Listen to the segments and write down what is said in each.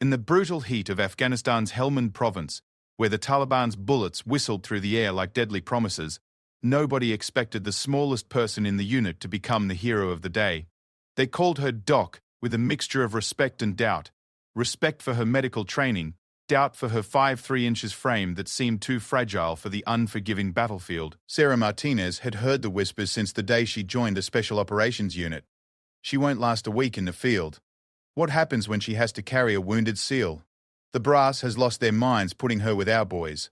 In the brutal heat of Afghanistan's Helmand province, where the Taliban's bullets whistled through the air like deadly promises, nobody expected the smallest person in the unit to become the hero of the day. They called her Doc with a mixture of respect and doubt. Respect for her medical training, doubt for her 5'3" frame that seemed too fragile for the unforgiving battlefield. Sarah Martinez had heard the whispers since the day she joined a special operations unit. She won't last a week in the field. What happens when she has to carry a wounded SEAL? The brass has lost their minds putting her with our boys.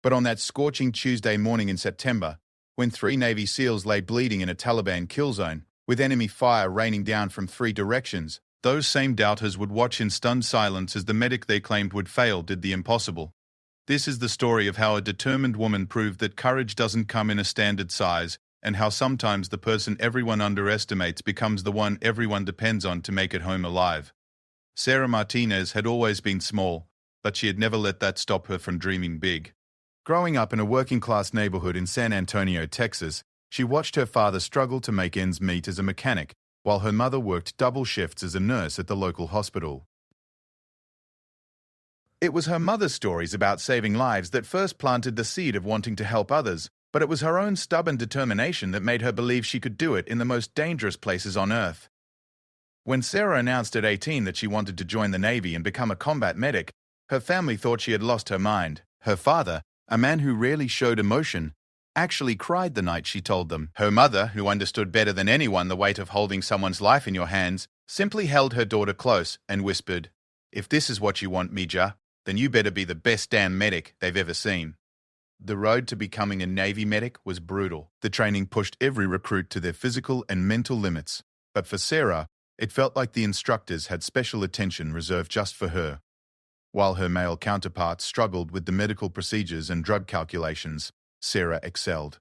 But on that scorching Tuesday morning in September, when 3 Navy SEALs lay bleeding in a Taliban kill zone, with enemy fire raining down from 3 directions, those same doubters would watch in stunned silence as the medic they claimed would fail did the impossible. This is the story of how a determined woman proved that courage doesn't come in a standard size, and how sometimes the person everyone underestimates becomes the one everyone depends on to make it home alive. Sarah Martinez had always been small, but she had never let that stop her from dreaming big. Growing up in a working-class neighborhood in San Antonio, Texas, she watched her father struggle to make ends meet as a mechanic, while her mother worked double shifts as a nurse at the local hospital. It was her mother's stories about saving lives that first planted the seed of wanting to help others, but it was her own stubborn determination that made her believe she could do it in the most dangerous places on Earth. When Sarah announced at 18 that she wanted to join the Navy and become a combat medic, her family thought she had lost her mind. Her father, a man who rarely showed emotion, actually cried the night she told them. Her mother, who understood better than anyone the weight of holding someone's life in your hands, simply held her daughter close and whispered, "If this is what you want, Mija, then you better be the best damn medic they've ever seen." The road to becoming a Navy medic was brutal. The training pushed every recruit to their physical and mental limits. But for Sarah, it felt like the instructors had special attention reserved just for her. While her male counterparts struggled with the medical procedures and drug calculations, Sarah excelled.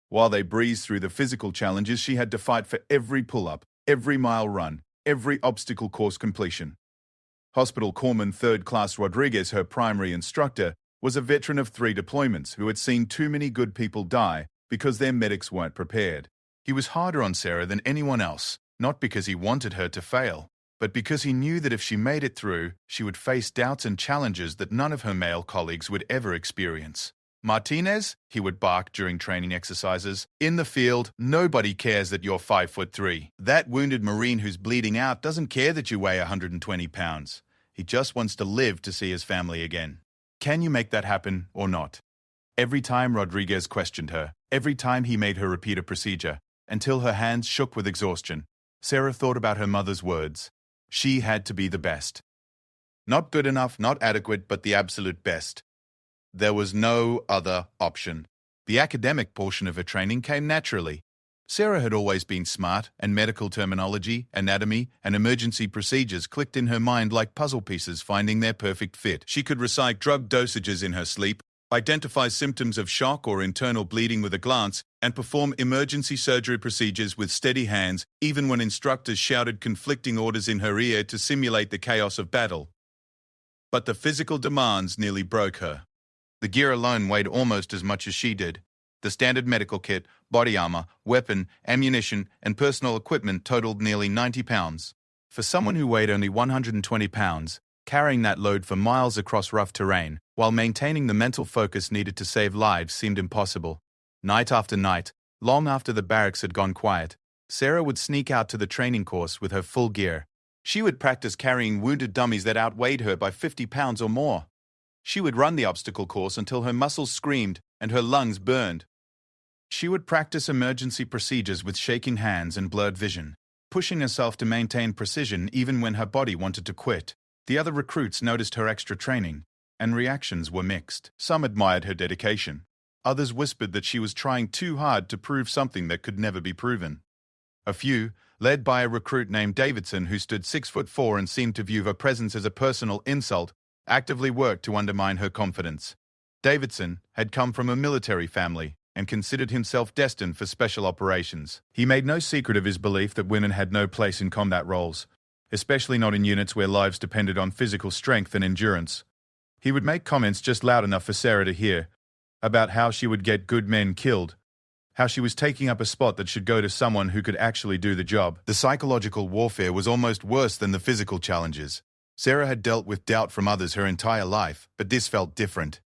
While they breezed through the physical challenges, she had to fight for every pull-up, every mile run, every obstacle course completion. Hospital Corpsman 3rd Class Rodriguez, her primary instructor, was a veteran of 3 deployments who had seen too many good people die because their medics weren't prepared. He was harder on Sarah than anyone else, not because he wanted her to fail, but because he knew that if she made it through, she would face doubts and challenges that none of her male colleagues would ever experience. "Martinez," he would bark during training exercises, "in the field, nobody cares that you're 5'3". That wounded Marine who's bleeding out doesn't care that you weigh 120 pounds. He just wants to live to see his family again. Can you make that happen or not?" Every time Rodriguez questioned her, every time he made her repeat a procedure, until her hands shook with exhaustion, Sarah thought about her mother's words. She had to be the best. Not good enough, not adequate, but the absolute best. There was no other option. The academic portion of her training came naturally. Sarah had always been smart, and medical terminology, anatomy, and emergency procedures clicked in her mind like puzzle pieces finding their perfect fit. She could recite drug dosages in her sleep, identify symptoms of shock or internal bleeding with a glance, and perform emergency surgery procedures with steady hands, even when instructors shouted conflicting orders in her ear to simulate the chaos of battle. But the physical demands nearly broke her. The gear alone weighed almost as much as she did. The standard medical kit, body armor, weapon, ammunition, and personal equipment totaled nearly 90 pounds. For someone who weighed only 120 pounds, carrying that load for miles across rough terrain, while maintaining the mental focus needed to save lives, seemed impossible. Night after night, long after the barracks had gone quiet, Sarah would sneak out to the training course with her full gear. She would practice carrying wounded dummies that outweighed her by 50 pounds or more. She would run the obstacle course until her muscles screamed and her lungs burned. She would practice emergency procedures with shaking hands and blurred vision, pushing herself to maintain precision even when her body wanted to quit. The other recruits noticed her extra training, and reactions were mixed. Some admired her dedication. Others whispered that she was trying too hard to prove something that could never be proven. A few, led by a recruit named Davidson who stood 6'4" and seemed to view her presence as a personal insult, actively worked to undermine her confidence. Davidson had come from a military family and considered himself destined for special operations. He made no secret of his belief that women had no place in combat roles, especially not in units where lives depended on physical strength and endurance. He would make comments just loud enough for Sarah to hear, about how she would get good men killed, how she was taking up a spot that should go to someone who could actually do the job. The psychological warfare was almost worse than the physical challenges. Sarah had dealt with doubt from others her entire life, but this felt different.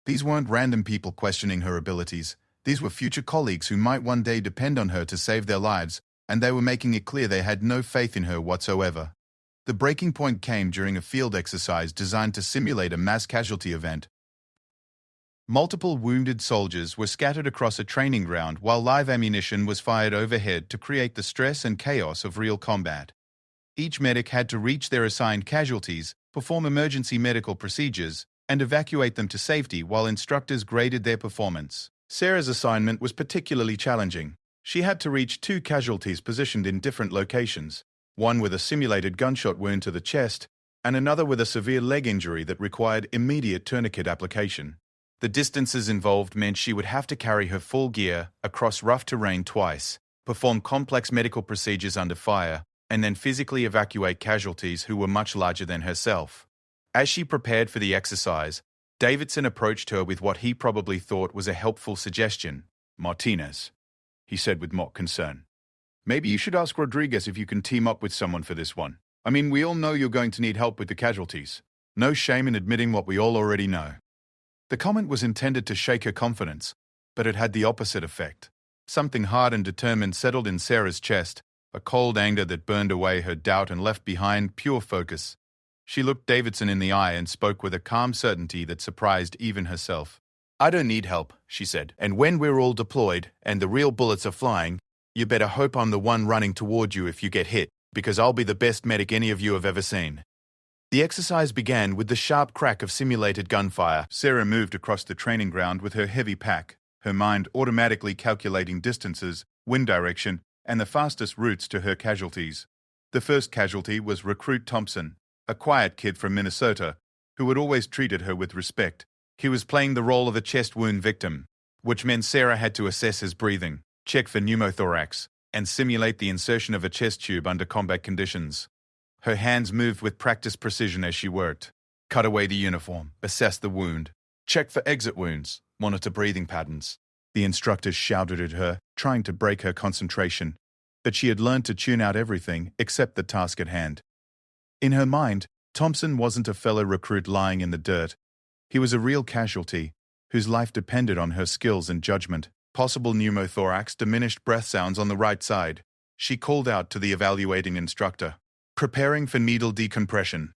These weren't random people questioning her abilities. These were future colleagues who might one day depend on her to save their lives, and they were making it clear they had no faith in her whatsoever. The breaking point came during a field exercise designed to simulate a mass casualty event. Multiple wounded soldiers were scattered across a training ground while live ammunition was fired overhead to create the stress and chaos of real combat. Each medic had to reach their assigned casualties, perform emergency medical procedures, and evacuate them to safety while instructors graded their performance. Sarah's assignment was particularly challenging. She had to reach 2 casualties positioned in different locations, one with a simulated gunshot wound to the chest, and another with a severe leg injury that required immediate tourniquet application. The distances involved meant she would have to carry her full gear across rough terrain twice, perform complex medical procedures under fire, and then physically evacuate casualties who were much larger than herself. As she prepared for the exercise, Davidson approached her with what he probably thought was a helpful suggestion. "Martinez," he said with mock concern. "Maybe you should ask Rodriguez if you can team up with someone for this one. I mean, we all know you're going to need help with the casualties. No shame in admitting what we all already know." The comment was intended to shake her confidence, but it had the opposite effect. Something hard and determined settled in Sarah's chest, a cold anger that burned away her doubt and left behind pure focus. She looked Davidson in the eye and spoke with a calm certainty that surprised even herself. "I don't need help," she said, "and when we're all deployed and the real bullets are flying, you better hope I'm the one running toward you if you get hit, because I'll be the best medic any of you have ever seen." The exercise began with the sharp crack of simulated gunfire. Sarah moved across the training ground with her heavy pack, her mind automatically calculating distances, wind direction, and the fastest routes to her casualties. The first casualty was Recruit Thompson, a quiet kid from Minnesota, who had always treated her with respect. He was playing the role of a chest wound victim, which meant Sarah had to assess his breathing, check for pneumothorax, and simulate the insertion of a chest tube under combat conditions. Her hands moved with practiced precision as she worked. Cut away the uniform, assess the wound, check for exit wounds, monitor breathing patterns. The instructor shouted at her, trying to break her concentration, but she had learned to tune out everything except the task at hand. In her mind, Thompson wasn't a fellow recruit lying in the dirt. He was a real casualty, whose life depended on her skills and judgment. Possible pneumothorax, diminished breath sounds on the right side. She called out to the evaluating instructor, preparing for needle decompression.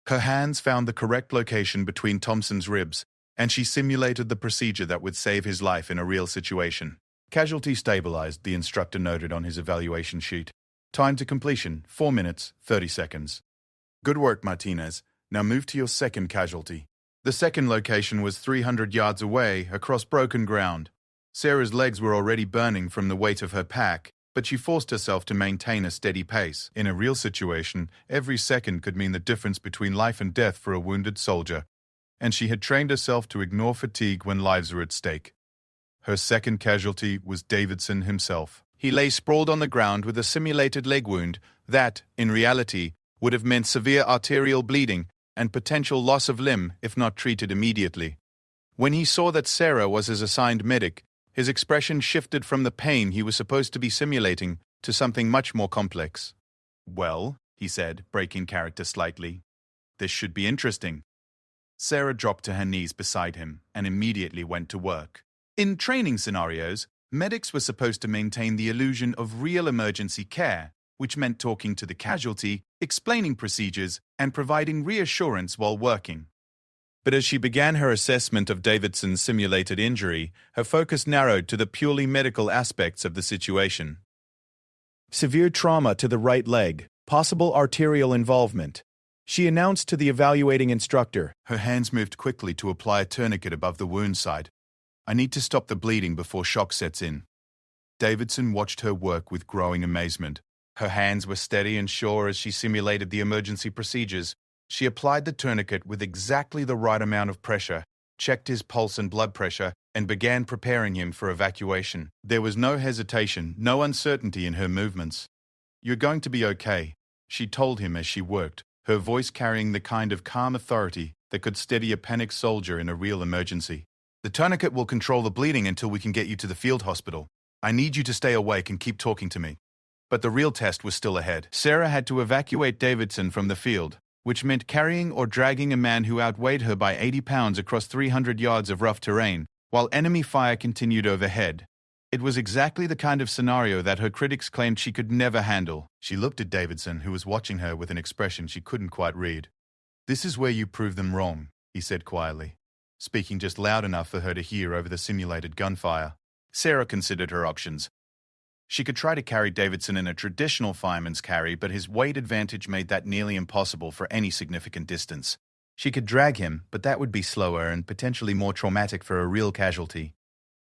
Her hands found the correct location between Thompson's ribs, and she simulated the procedure that would save his life in a real situation. Casualty stabilized, the instructor noted on his evaluation sheet. Time to completion, 4 minutes, 30 seconds. Good work, Martinez. Now move to your second casualty. The second location was 300 yards away, across broken ground. Sarah's legs were already burning from the weight of her pack, but she forced herself to maintain a steady pace. In a real situation, every second could mean the difference between life and death for a wounded soldier, and she had trained herself to ignore fatigue when lives were at stake. Her second casualty was Davidson himself. He lay sprawled on the ground with a simulated leg wound that, in reality, would have meant severe arterial bleeding and potential loss of limb if not treated immediately. When he saw that Sarah was his assigned medic, his expression shifted from the pain he was supposed to be simulating to something much more complex. "Well," he said, breaking character slightly, "this should be interesting." Sarah dropped to her knees beside him and immediately went to work. In training scenarios, medics were supposed to maintain the illusion of real emergency care, which meant talking to the casualty, explaining procedures, and providing reassurance while working. But as she began her assessment of Davidson's simulated injury, her focus narrowed to the purely medical aspects of the situation. Severe trauma to the right leg, possible arterial involvement. She announced to the evaluating instructor. Her hands moved quickly to apply a tourniquet above the wound site. "I need to stop the bleeding before shock sets in." Davidson watched her work with growing amazement. Her hands were steady and sure as she simulated the emergency procedures. She applied the tourniquet with exactly the right amount of pressure, checked his pulse and blood pressure, and began preparing him for evacuation. There was no hesitation, no uncertainty in her movements. "You're going to be okay," she told him as she worked, her voice carrying the kind of calm authority that could steady a panicked soldier in a real emergency. "The tourniquet will control the bleeding until we can get you to the field hospital. I need you to stay awake and keep talking to me." But the real test was still ahead. Sarah had to evacuate Davidson from the field. which meant carrying or dragging a man who outweighed her by 80 pounds across 300 yards of rough terrain, while enemy fire continued overhead. It was exactly the kind of scenario that her critics claimed she could never handle. She looked at Davidson, who was watching her with an expression she couldn't quite read. "This is where you prove them wrong," he said quietly, speaking just loud enough for her to hear over the simulated gunfire. Sarah considered her options. She could try to carry Davidson in a traditional fireman's carry, but his weight advantage made that nearly impossible for any significant distance. She could drag him, but that would be slower and potentially more traumatic for a real casualty.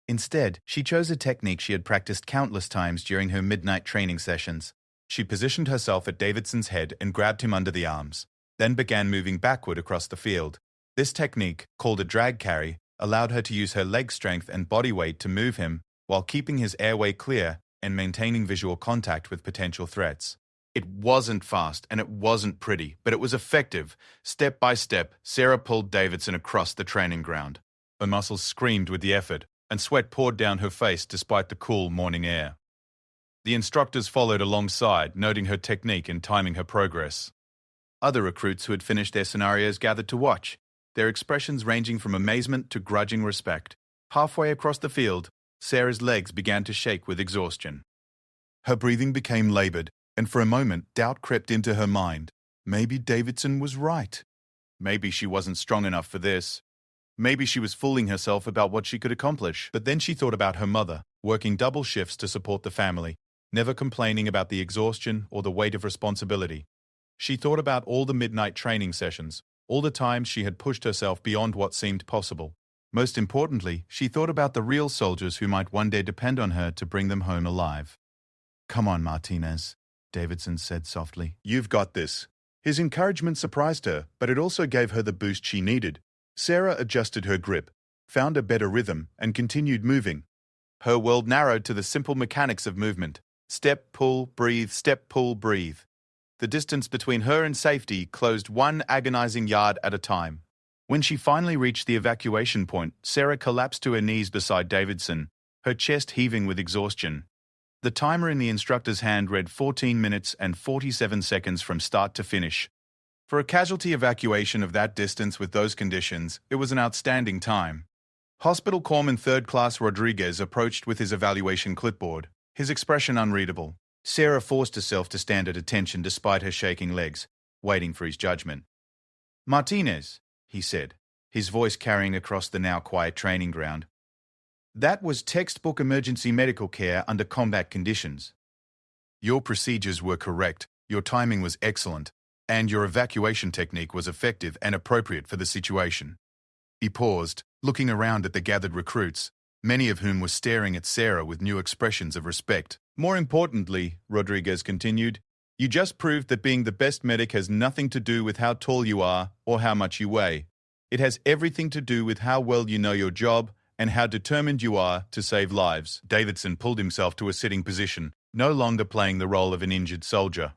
Instead, she chose a technique she had practiced countless times during her midnight training sessions. She positioned herself at Davidson's head and grabbed him under the arms, then began moving backward across the field. This technique, called a drag carry, allowed her to use her leg strength and body weight to move him while keeping his airway clear and maintaining visual contact with potential threats. It wasn't fast and it wasn't pretty, but it was effective. Step by step, Sarah pulled Davidson across the training ground. Her muscles screamed with the effort, and sweat poured down her face despite the cool morning air. The instructors followed alongside, noting her technique and timing her progress. Other recruits who had finished their scenarios gathered to watch, their expressions ranging from amazement to grudging respect. Halfway across the field, Sarah's legs began to shake with exhaustion. Her breathing became labored, and for a moment doubt crept into her mind. Maybe Davidson was right. Maybe she wasn't strong enough for this. Maybe she was fooling herself about what she could accomplish. But then she thought about her mother, working double shifts to support the family, never complaining about the exhaustion or the weight of responsibility. She thought about all the midnight training sessions, all the times she had pushed herself beyond what seemed possible. Most importantly, she thought about the real soldiers who might one day depend on her to bring them home alive. "Come on, Martinez," Davidson said softly. "You've got this." His encouragement surprised her, but it also gave her the boost she needed. Sarah adjusted her grip, found a better rhythm, and continued moving. Her world narrowed to the simple mechanics of movement. Step, pull, breathe, step, pull, breathe. The distance between her and safety closed one agonizing yard at a time. When she finally reached the evacuation point, Sarah collapsed to her knees beside Davidson, her chest heaving with exhaustion. The timer in the instructor's hand read 14 minutes and 47 seconds from start to finish. For a casualty evacuation of that distance with those conditions, it was an outstanding time. Hospital Corpsman 3rd Class Rodriguez approached with his evaluation clipboard, his expression unreadable. Sarah forced herself to stand at attention despite her shaking legs, waiting for his judgment. "Martinez," he said, his voice carrying across the now quiet training ground. "That was textbook emergency medical care under combat conditions. Your procedures were correct, your timing was excellent, and your evacuation technique was effective and appropriate for the situation." He paused, looking around at the gathered recruits, many of whom were staring at Sarah with new expressions of respect. "More importantly," Rodriguez continued, "you just proved that being the best medic has nothing to do with how tall you are or how much you weigh. It has everything to do with how well you know your job and how determined you are to save lives." Davidson pulled himself to a sitting position, no longer playing the role of an injured soldier.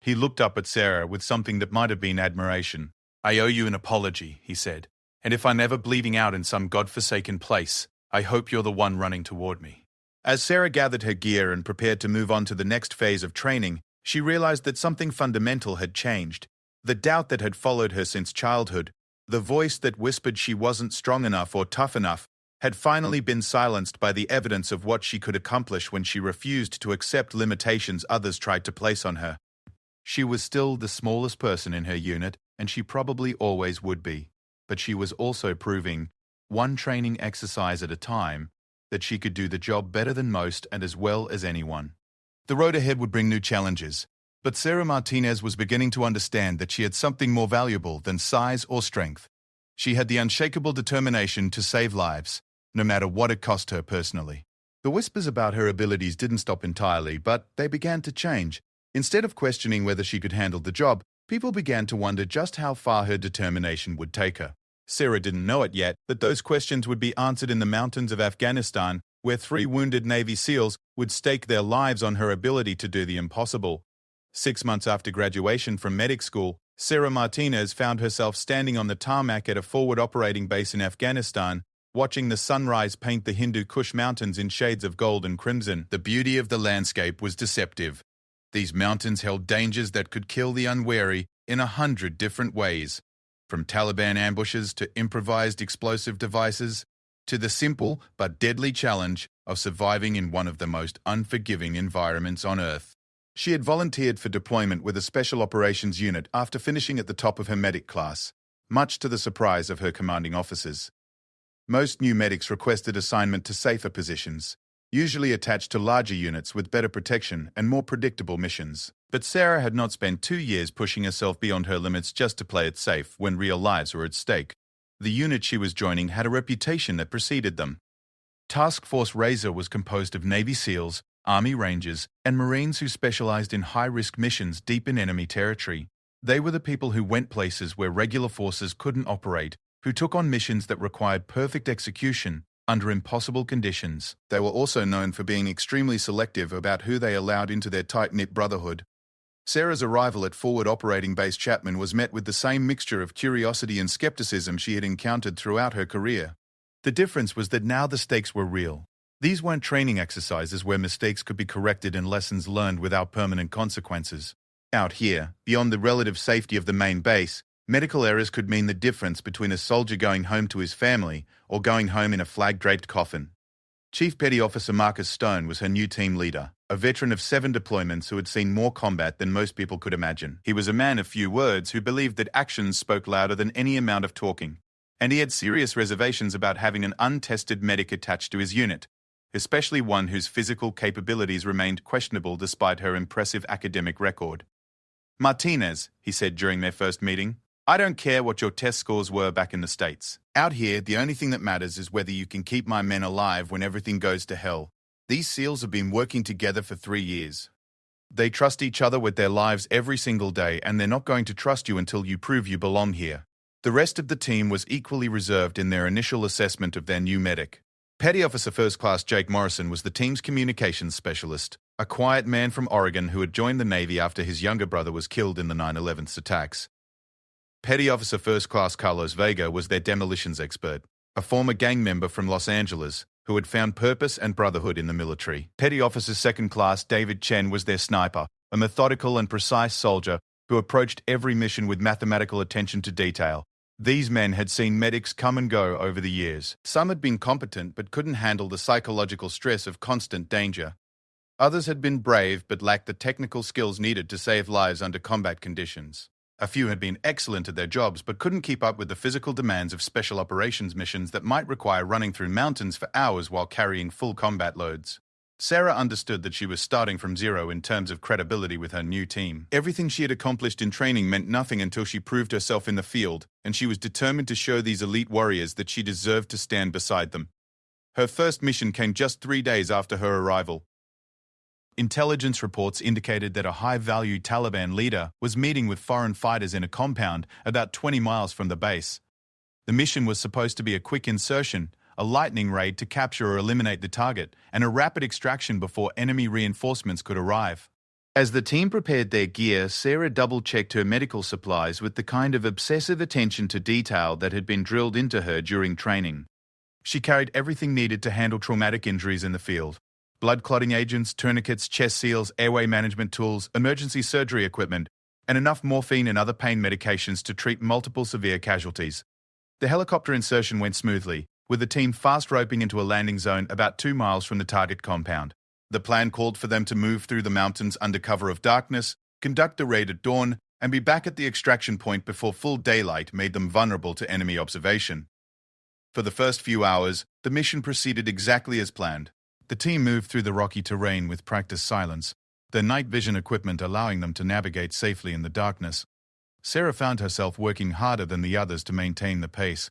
He looked up at Sarah with something that might have been admiration. "I owe you an apology," he said, "and if I'm ever bleeding out in some godforsaken place, I hope you're the one running toward me." As Sarah gathered her gear and prepared to move on to the next phase of training, she realized that something fundamental had changed. The doubt that had followed her since childhood, the voice that whispered she wasn't strong enough or tough enough, had finally been silenced by the evidence of what she could accomplish when she refused to accept limitations others tried to place on her. She was still the smallest person in her unit, and she probably always would be. But she was also proving, one training exercise at a time, that she could do the job better than most and as well as anyone. The road ahead would bring new challenges, but Sarah Martinez was beginning to understand that she had something more valuable than size or strength. She had the unshakable determination to save lives, no matter what it cost her personally. The whispers about her abilities didn't stop entirely, but they began to change. Instead of questioning whether she could handle the job, people began to wonder just how far her determination would take her. Sarah didn't know it yet, but those questions would be answered in the mountains of Afghanistan, where 3 wounded Navy SEALs would stake their lives on her ability to do the impossible. 6 months after graduation from medic school, Sarah Martinez found herself standing on the tarmac at a forward operating base in Afghanistan, watching the sunrise paint the Hindu Kush mountains in shades of gold and crimson. The beauty of the landscape was deceptive. These mountains held dangers that could kill the unwary, in 100 different ways, from Taliban ambushes to improvised explosive devices, to the simple but deadly challenge of surviving in one of the most unforgiving environments on Earth. She had volunteered for deployment with a Special Operations Unit after finishing at the top of her medic class, much to the surprise of her commanding officers. Most new medics requested assignment to safer positions, usually attached to larger units with better protection and more predictable missions. But Sarah had not spent 2 years pushing herself beyond her limits just to play it safe when real lives were at stake. The unit she was joining had a reputation that preceded them. Task Force Razor was composed of Navy SEALs, Army Rangers, and Marines who specialized in high-risk missions deep in enemy territory. They were the people who went places where regular forces couldn't operate, who took on missions that required perfect execution under impossible conditions. They were also known for being extremely selective about who they allowed into their tight-knit brotherhood. Sarah's arrival at Forward Operating Base Chapman was met with the same mixture of curiosity and skepticism she had encountered throughout her career. The difference was that now the stakes were real. These weren't training exercises where mistakes could be corrected and lessons learned without permanent consequences. Out here, beyond the relative safety of the main base, medical errors could mean the difference between a soldier going home to his family or going home in a flag-draped coffin. Chief Petty Officer Marcus Stone was her new team leader, a veteran of 7 deployments who had seen more combat than most people could imagine. He was a man of few words who believed that actions spoke louder than any amount of talking, and he had serious reservations about having an untested medic attached to his unit, especially one whose physical capabilities remained questionable despite her impressive academic record. "Martinez," he said during their first meeting, "I don't care what your test scores were back in the States. Out here, the only thing that matters is whether you can keep my men alive when everything goes to hell. These SEALs have been working together for 3 years. They trust each other with their lives every single day, and they're not going to trust you until you prove you belong here." The rest of the team was equally reserved in their initial assessment of their new medic. Petty Officer First Class Jake Morrison was the team's communications specialist, a quiet man from Oregon who had joined the Navy after his younger brother was killed in the 9/11 attacks. Petty Officer First Class Carlos Vega was their demolitions expert, a former gang member from Los Angeles who had found purpose and brotherhood in the military. Petty Officer Second Class David Chen was their sniper, a methodical and precise soldier who approached every mission with mathematical attention to detail. These men had seen medics come and go over the years. Some had been competent but couldn't handle the psychological stress of constant danger. Others had been brave but lacked the technical skills needed to save lives under combat conditions. A few had been excellent at their jobs but couldn't keep up with the physical demands of special operations missions that might require running through mountains for hours while carrying full combat loads. Sarah understood that she was starting from zero in terms of credibility with her new team. Everything she had accomplished in training meant nothing until she proved herself in the field, and she was determined to show these elite warriors that she deserved to stand beside them. Her first mission came just 3 days after her arrival. Intelligence reports indicated that a high-value Taliban leader was meeting with foreign fighters in a compound about 20 miles from the base. The mission was supposed to be a quick insertion, a lightning raid to capture or eliminate the target, and a rapid extraction before enemy reinforcements could arrive. As the team prepared their gear, Sarah double-checked her medical supplies with the kind of obsessive attention to detail that had been drilled into her during training. She carried everything needed to handle traumatic injuries in the field: blood clotting agents, tourniquets, chest seals, airway management tools, emergency surgery equipment, and enough morphine and other pain medications to treat multiple severe casualties. The helicopter insertion went smoothly, with the team fast roping into a landing zone about 2 miles from the target compound. The plan called for them to move through the mountains under cover of darkness, conduct the raid at dawn, and be back at the extraction point before full daylight made them vulnerable to enemy observation. For the first few hours, the mission proceeded exactly as planned. The team moved through the rocky terrain with practiced silence, their night vision equipment allowing them to navigate safely in the darkness. Sarah found herself working harder than the others to maintain the pace,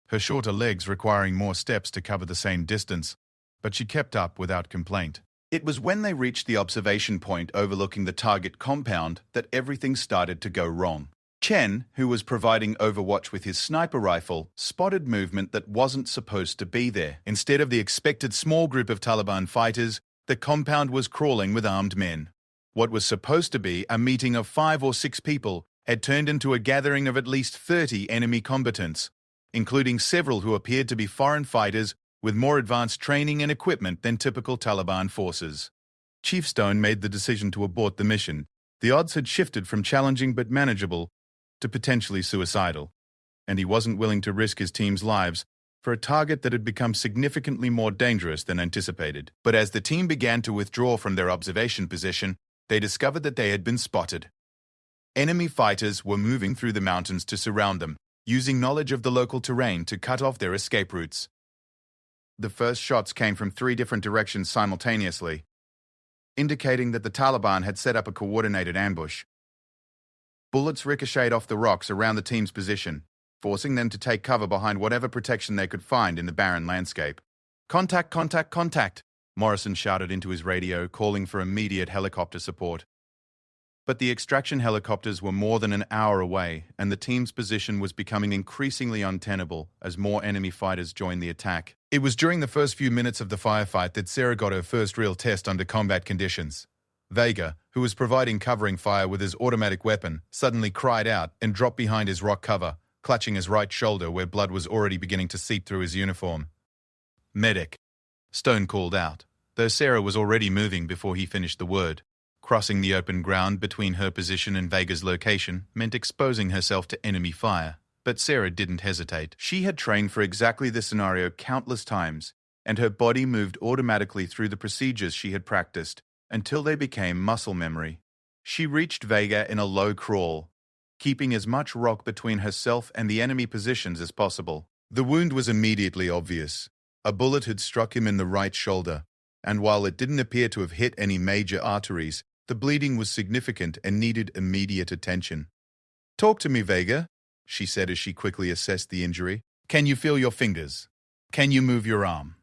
her shorter legs requiring more steps to cover the same distance, but she kept up without complaint. It was when they reached the observation point overlooking the target compound that everything started to go wrong. Chen, who was providing overwatch with his sniper rifle, spotted movement that wasn't supposed to be there. Instead of the expected small group of Taliban fighters, the compound was crawling with armed men. What was supposed to be a meeting of 5 or 6 people had turned into a gathering of at least 30 enemy combatants, including several who appeared to be foreign fighters with more advanced training and equipment than typical Taliban forces. Chief Stone made the decision to abort the mission, The odds had shifted from challenging but manageable to potentially suicidal, and he wasn't willing to risk his team's lives for a target that had become significantly more dangerous than anticipated. But as the team began to withdraw from their observation position, they discovered that they had been spotted. Enemy fighters were moving through the mountains to surround them, using knowledge of the local terrain to cut off their escape routes. The first shots came from 3 different directions simultaneously, indicating that the Taliban had set up a coordinated ambush. Bullets ricocheted off the rocks around the team's position, forcing them to take cover behind whatever protection they could find in the barren landscape. "Contact, contact, contact!" Morrison shouted into his radio, calling for immediate helicopter support. But the extraction helicopters were more than an hour away, and the team's position was becoming increasingly untenable as more enemy fighters joined the attack. It was during the first few minutes of the firefight that Sarah got her first real test under combat conditions. Vega, who was providing covering fire with his automatic weapon, suddenly cried out and dropped behind his rock cover, clutching his right shoulder where blood was already beginning to seep through his uniform. "Medic," Stone called out, though Sarah was already moving before he finished the word. Crossing the open ground between her position and Vega's location meant exposing herself to enemy fire, but Sarah didn't hesitate. She had trained for exactly this scenario countless times, and her body moved automatically through the procedures she had practiced until they became muscle memory. She reached Vega in a low crawl, keeping as much rock between herself and the enemy positions as possible. The wound was immediately obvious. A bullet had struck him in the right shoulder, and while it didn't appear to have hit any major arteries, the bleeding was significant and needed immediate attention. "Talk to me, Vega," she said as she quickly assessed the injury. "Can you feel your fingers? Can you move your arm?"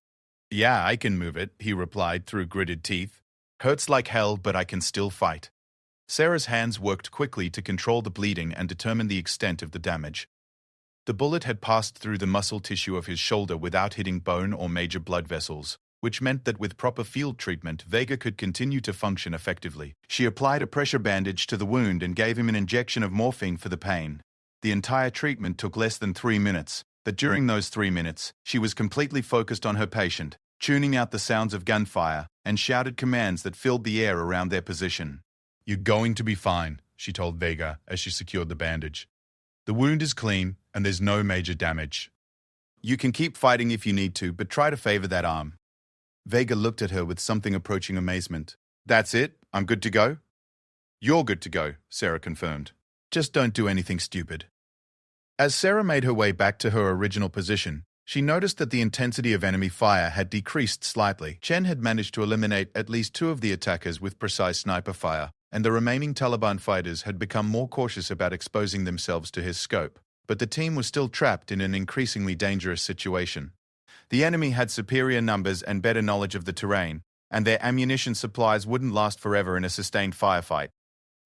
"Yeah, I can move it," he replied through gritted teeth. "Hurts like hell, but I can still fight." Sarah's hands worked quickly to control the bleeding and determine the extent of the damage. The bullet had passed through the muscle tissue of his shoulder without hitting bone or major blood vessels, which meant that with proper field treatment, Vega could continue to function effectively. She applied a pressure bandage to the wound and gave him an injection of morphine for the pain. The entire treatment took less than 3 minutes, but during those 3 minutes, she was completely focused on her patient, tuning out the sounds of gunfire, and shouted commands that filled the air around their position. "You're going to be fine," she told Vega as she secured the bandage. "The wound is clean, and there's no major damage. You can keep fighting if you need to, but try to favor that arm." Vega looked at her with something approaching amazement. "That's it? I'm good to go?" "You're good to go," Sarah confirmed. "Just don't do anything stupid." As Sarah made her way back to her original position, she noticed that the intensity of enemy fire had decreased slightly. Chen had managed to eliminate at least 2 of the attackers with precise sniper fire, and the remaining Taliban fighters had become more cautious about exposing themselves to his scope. But the team was still trapped in an increasingly dangerous situation. The enemy had superior numbers and better knowledge of the terrain, and their ammunition supplies wouldn't last forever in a sustained firefight.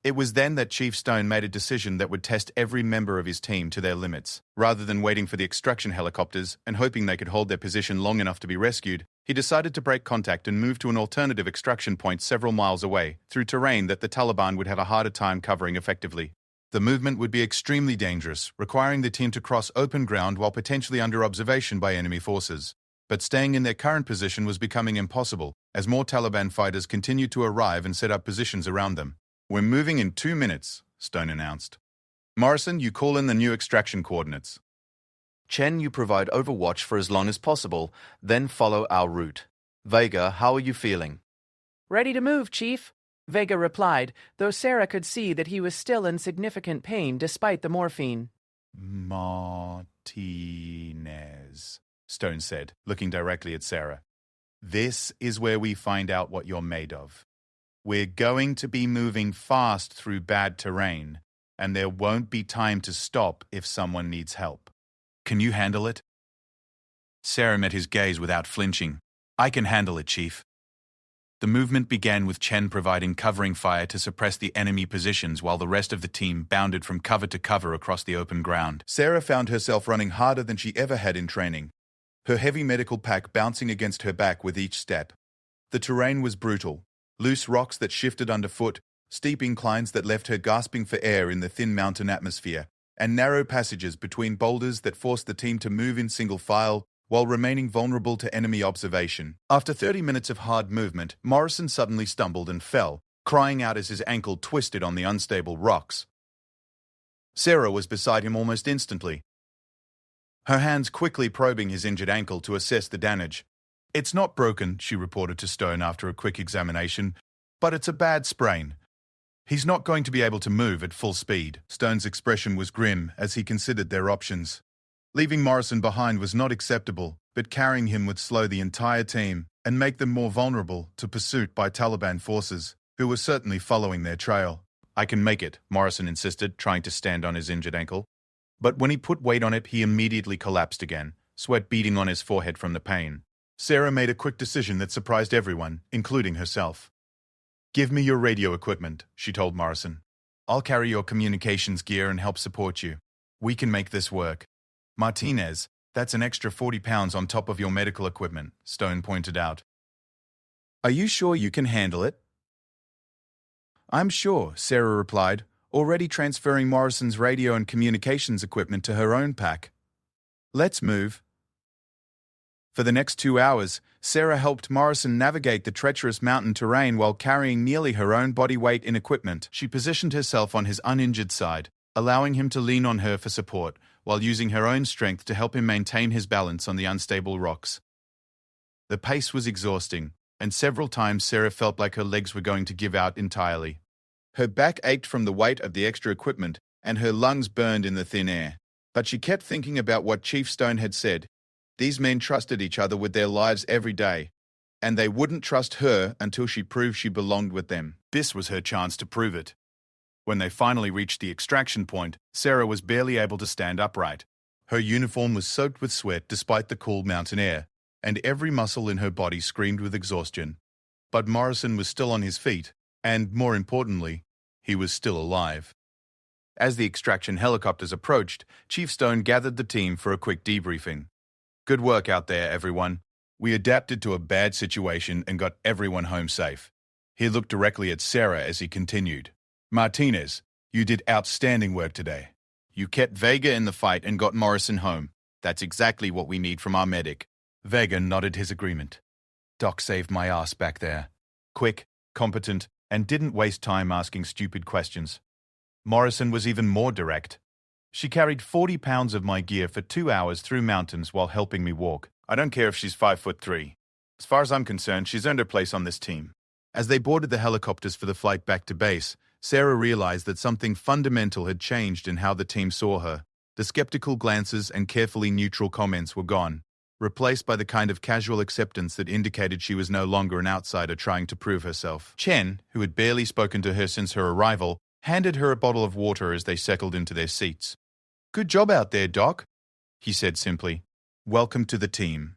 It was then that Chief Stone made a decision that would test every member of his team to their limits. Rather than waiting for the extraction helicopters and hoping they could hold their position long enough to be rescued, he decided to break contact and move to an alternative extraction point several miles away, through terrain that the Taliban would have a harder time covering effectively. The movement would be extremely dangerous, requiring the team to cross open ground while potentially under observation by enemy forces. But staying in their current position was becoming impossible, as more Taliban fighters continued to arrive and set up positions around them. "We're moving in 2 minutes, Stone announced. "Morrison, you call in the new extraction coordinates. Chen, you provide overwatch for as long as possible, then follow our route. Vega, how are you feeling?" "Ready to move, Chief," Vega replied, though Sarah could see that he was still in significant pain despite the morphine. "Martinez," Stone said, looking directly at Sarah. "This is where we find out what you're made of. We're going to be moving fast through bad terrain, and there won't be time to stop if someone needs help. Can you handle it?" Sarah met his gaze without flinching. "I can handle it, Chief." The movement began with Chen providing covering fire to suppress the enemy positions while the rest of the team bounded from cover to cover across the open ground. Sarah found herself running harder than she ever had in training, her heavy medical pack bouncing against her back with each step. The terrain was brutal. Loose rocks that shifted underfoot, steep inclines that left her gasping for air in the thin mountain atmosphere, and narrow passages between boulders that forced the team to move in single file while remaining vulnerable to enemy observation. After 30 minutes of hard movement, Morrison suddenly stumbled and fell, crying out as his ankle twisted on the unstable rocks. Sarah was beside him almost instantly, her hands quickly probing his injured ankle to assess the damage. "It's not broken," she reported to Stone after a quick examination, "but it's a bad sprain. He's not going to be able to move at full speed." Stone's expression was grim as he considered their options. Leaving Morrison behind was not acceptable, but carrying him would slow the entire team and make them more vulnerable to pursuit by Taliban forces, who were certainly following their trail. "I can make it," Morrison insisted, trying to stand on his injured ankle. But when he put weight on it, he immediately collapsed again, sweat beading on his forehead from the pain. Sarah made a quick decision that surprised everyone, including herself. "Give me your radio equipment," she told Morrison. "I'll carry your communications gear and help support you. We can make this work." "Martinez, that's an extra 40 pounds on top of your medical equipment," Stone pointed out. "Are you sure you can handle it?" "I'm sure," Sarah replied, already transferring Morrison's radio and communications equipment to her own pack. "Let's move." For the next 2 hours, Sarah helped Morrison navigate the treacherous mountain terrain while carrying nearly her own body weight in equipment. She positioned herself on his uninjured side, allowing him to lean on her for support, while using her own strength to help him maintain his balance on the unstable rocks. The pace was exhausting, and several times Sarah felt like her legs were going to give out entirely. Her back ached from the weight of the extra equipment, and her lungs burned in the thin air. But she kept thinking about what Chief Stone had said. These men trusted each other with their lives every day, and they wouldn't trust her until she proved she belonged with them. This was her chance to prove it. When they finally reached the extraction point, Sarah was barely able to stand upright. Her uniform was soaked with sweat despite the cool mountain air, and every muscle in her body screamed with exhaustion. But Morrison was still on his feet, and, more importantly, he was still alive. As the extraction helicopters approached, Chief Stone gathered the team for a quick debriefing. "Good work out there, everyone. We adapted to a bad situation and got everyone home safe." He looked directly at Sarah as he continued. "Martinez, you did outstanding work today. You kept Vega in the fight and got Morrison home. That's exactly what we need from our medic." Vega nodded his agreement. "Doc saved my ass back there. Quick, competent, and didn't waste time asking stupid questions." Morrison was even more direct. "She carried 40 pounds of my gear for 2 hours through mountains while helping me walk. I don't care if she's 5'3". As far as I'm concerned, she's earned her place on this team." As they boarded the helicopters for the flight back to base, Sarah realized that something fundamental had changed in how the team saw her. The skeptical glances and carefully neutral comments were gone, replaced by the kind of casual acceptance that indicated she was no longer an outsider trying to prove herself. Chen, who had barely spoken to her since her arrival, handed her a bottle of water as they settled into their seats. "Good job out there, Doc," he said simply. "Welcome to the team."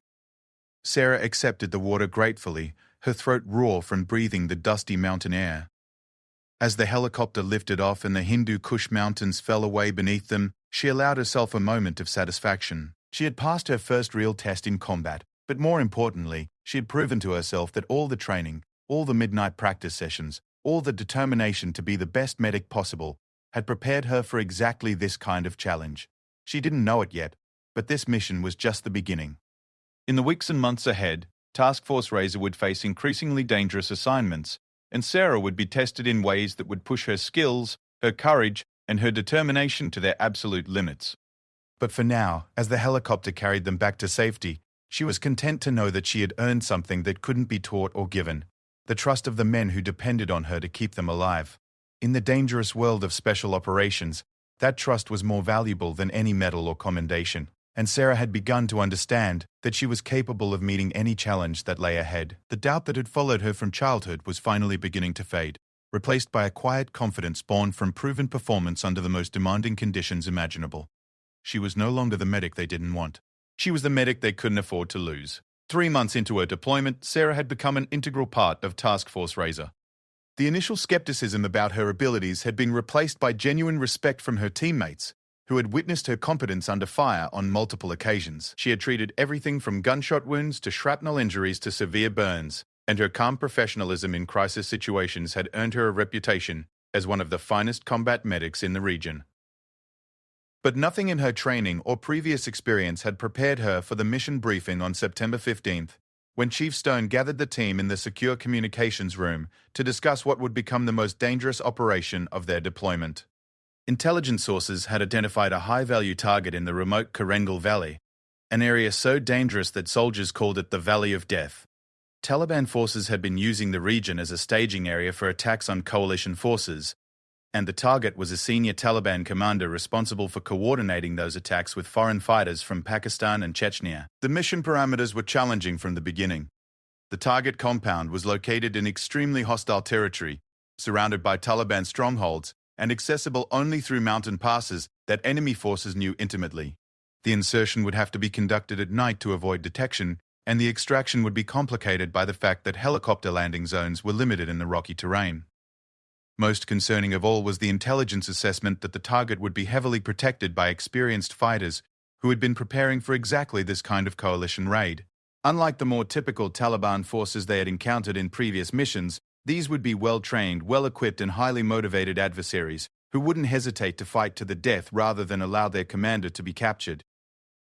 Sarah accepted the water gratefully, her throat raw from breathing the dusty mountain air. As the helicopter lifted off and the Hindu Kush mountains fell away beneath them, she allowed herself a moment of satisfaction. She had passed her first real test in combat, but more importantly, she had proven to herself that all the training, all the midnight practice sessions, all the determination to be the best medic possible, had prepared her for exactly this kind of challenge. She didn't know it yet, but this mission was just the beginning. In the weeks and months ahead, Task Force Razor would face increasingly dangerous assignments, and Sarah would be tested in ways that would push her skills, her courage, and her determination to their absolute limits. But for now, as the helicopter carried them back to safety, she was content to know that she had earned something that couldn't be taught or given: the trust of the men who depended on her to keep them alive. In the dangerous world of special operations, that trust was more valuable than any medal or commendation, and Sarah had begun to understand that she was capable of meeting any challenge that lay ahead. The doubt that had followed her from childhood was finally beginning to fade, replaced by a quiet confidence born from proven performance under the most demanding conditions imaginable. She was no longer the medic they didn't want. She was the medic they couldn't afford to lose. 3 months into her deployment, Sarah had become an integral part of Task Force Razor. The initial skepticism about her abilities had been replaced by genuine respect from her teammates, who had witnessed her competence under fire on multiple occasions. She had treated everything from gunshot wounds to shrapnel injuries to severe burns, and her calm professionalism in crisis situations had earned her a reputation as one of the finest combat medics in the region. But nothing in her training or previous experience had prepared her for the mission briefing on September 15th, when Chief Stone gathered the team in the secure communications room to discuss what would become the most dangerous operation of their deployment. Intelligence sources had identified a high-value target in the remote Karengal Valley, an area so dangerous that soldiers called it the Valley of Death. Taliban forces had been using the region as a staging area for attacks on coalition forces, and the target was a senior Taliban commander responsible for coordinating those attacks with foreign fighters from Pakistan and Chechnya. The mission parameters were challenging from the beginning. The target compound was located in extremely hostile territory, surrounded by Taliban strongholds, and accessible only through mountain passes that enemy forces knew intimately. The insertion would have to be conducted at night to avoid detection, and the extraction would be complicated by the fact that helicopter landing zones were limited in the rocky terrain. Most concerning of all was the intelligence assessment that the target would be heavily protected by experienced fighters who had been preparing for exactly this kind of coalition raid. Unlike the more typical Taliban forces they had encountered in previous missions, these would be well-trained, well-equipped and highly motivated adversaries who wouldn't hesitate to fight to the death rather than allow their commander to be captured.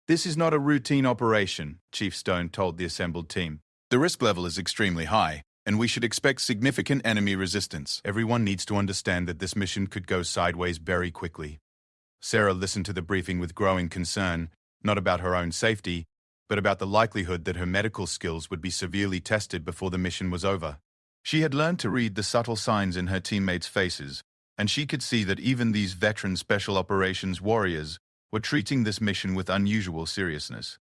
"This is not a routine operation," Chief Stone told the assembled team. "The risk level is extremely high, and we should expect significant enemy resistance. Everyone needs to understand that this mission could go sideways very quickly." Sarah listened to the briefing with growing concern, not about her own safety, but about the likelihood that her medical skills would be severely tested before the mission was over. She had learned to read the subtle signs in her teammates' faces, and she could see that even these veteran special operations warriors were treating this mission with unusual seriousness.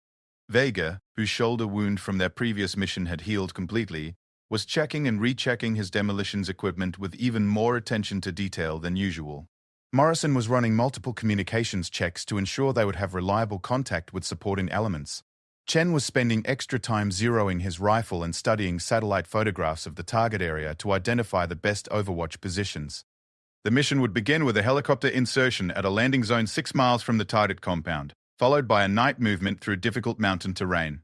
Vega, whose shoulder wound from their previous mission had healed completely, was checking and rechecking his demolitions equipment with even more attention to detail than usual. Morrison was running multiple communications checks to ensure they would have reliable contact with supporting elements. Chen was spending extra time zeroing his rifle and studying satellite photographs of the target area to identify the best overwatch positions. The mission would begin with a helicopter insertion at a landing zone 6 miles from the target compound, followed by a night movement through difficult mountain terrain.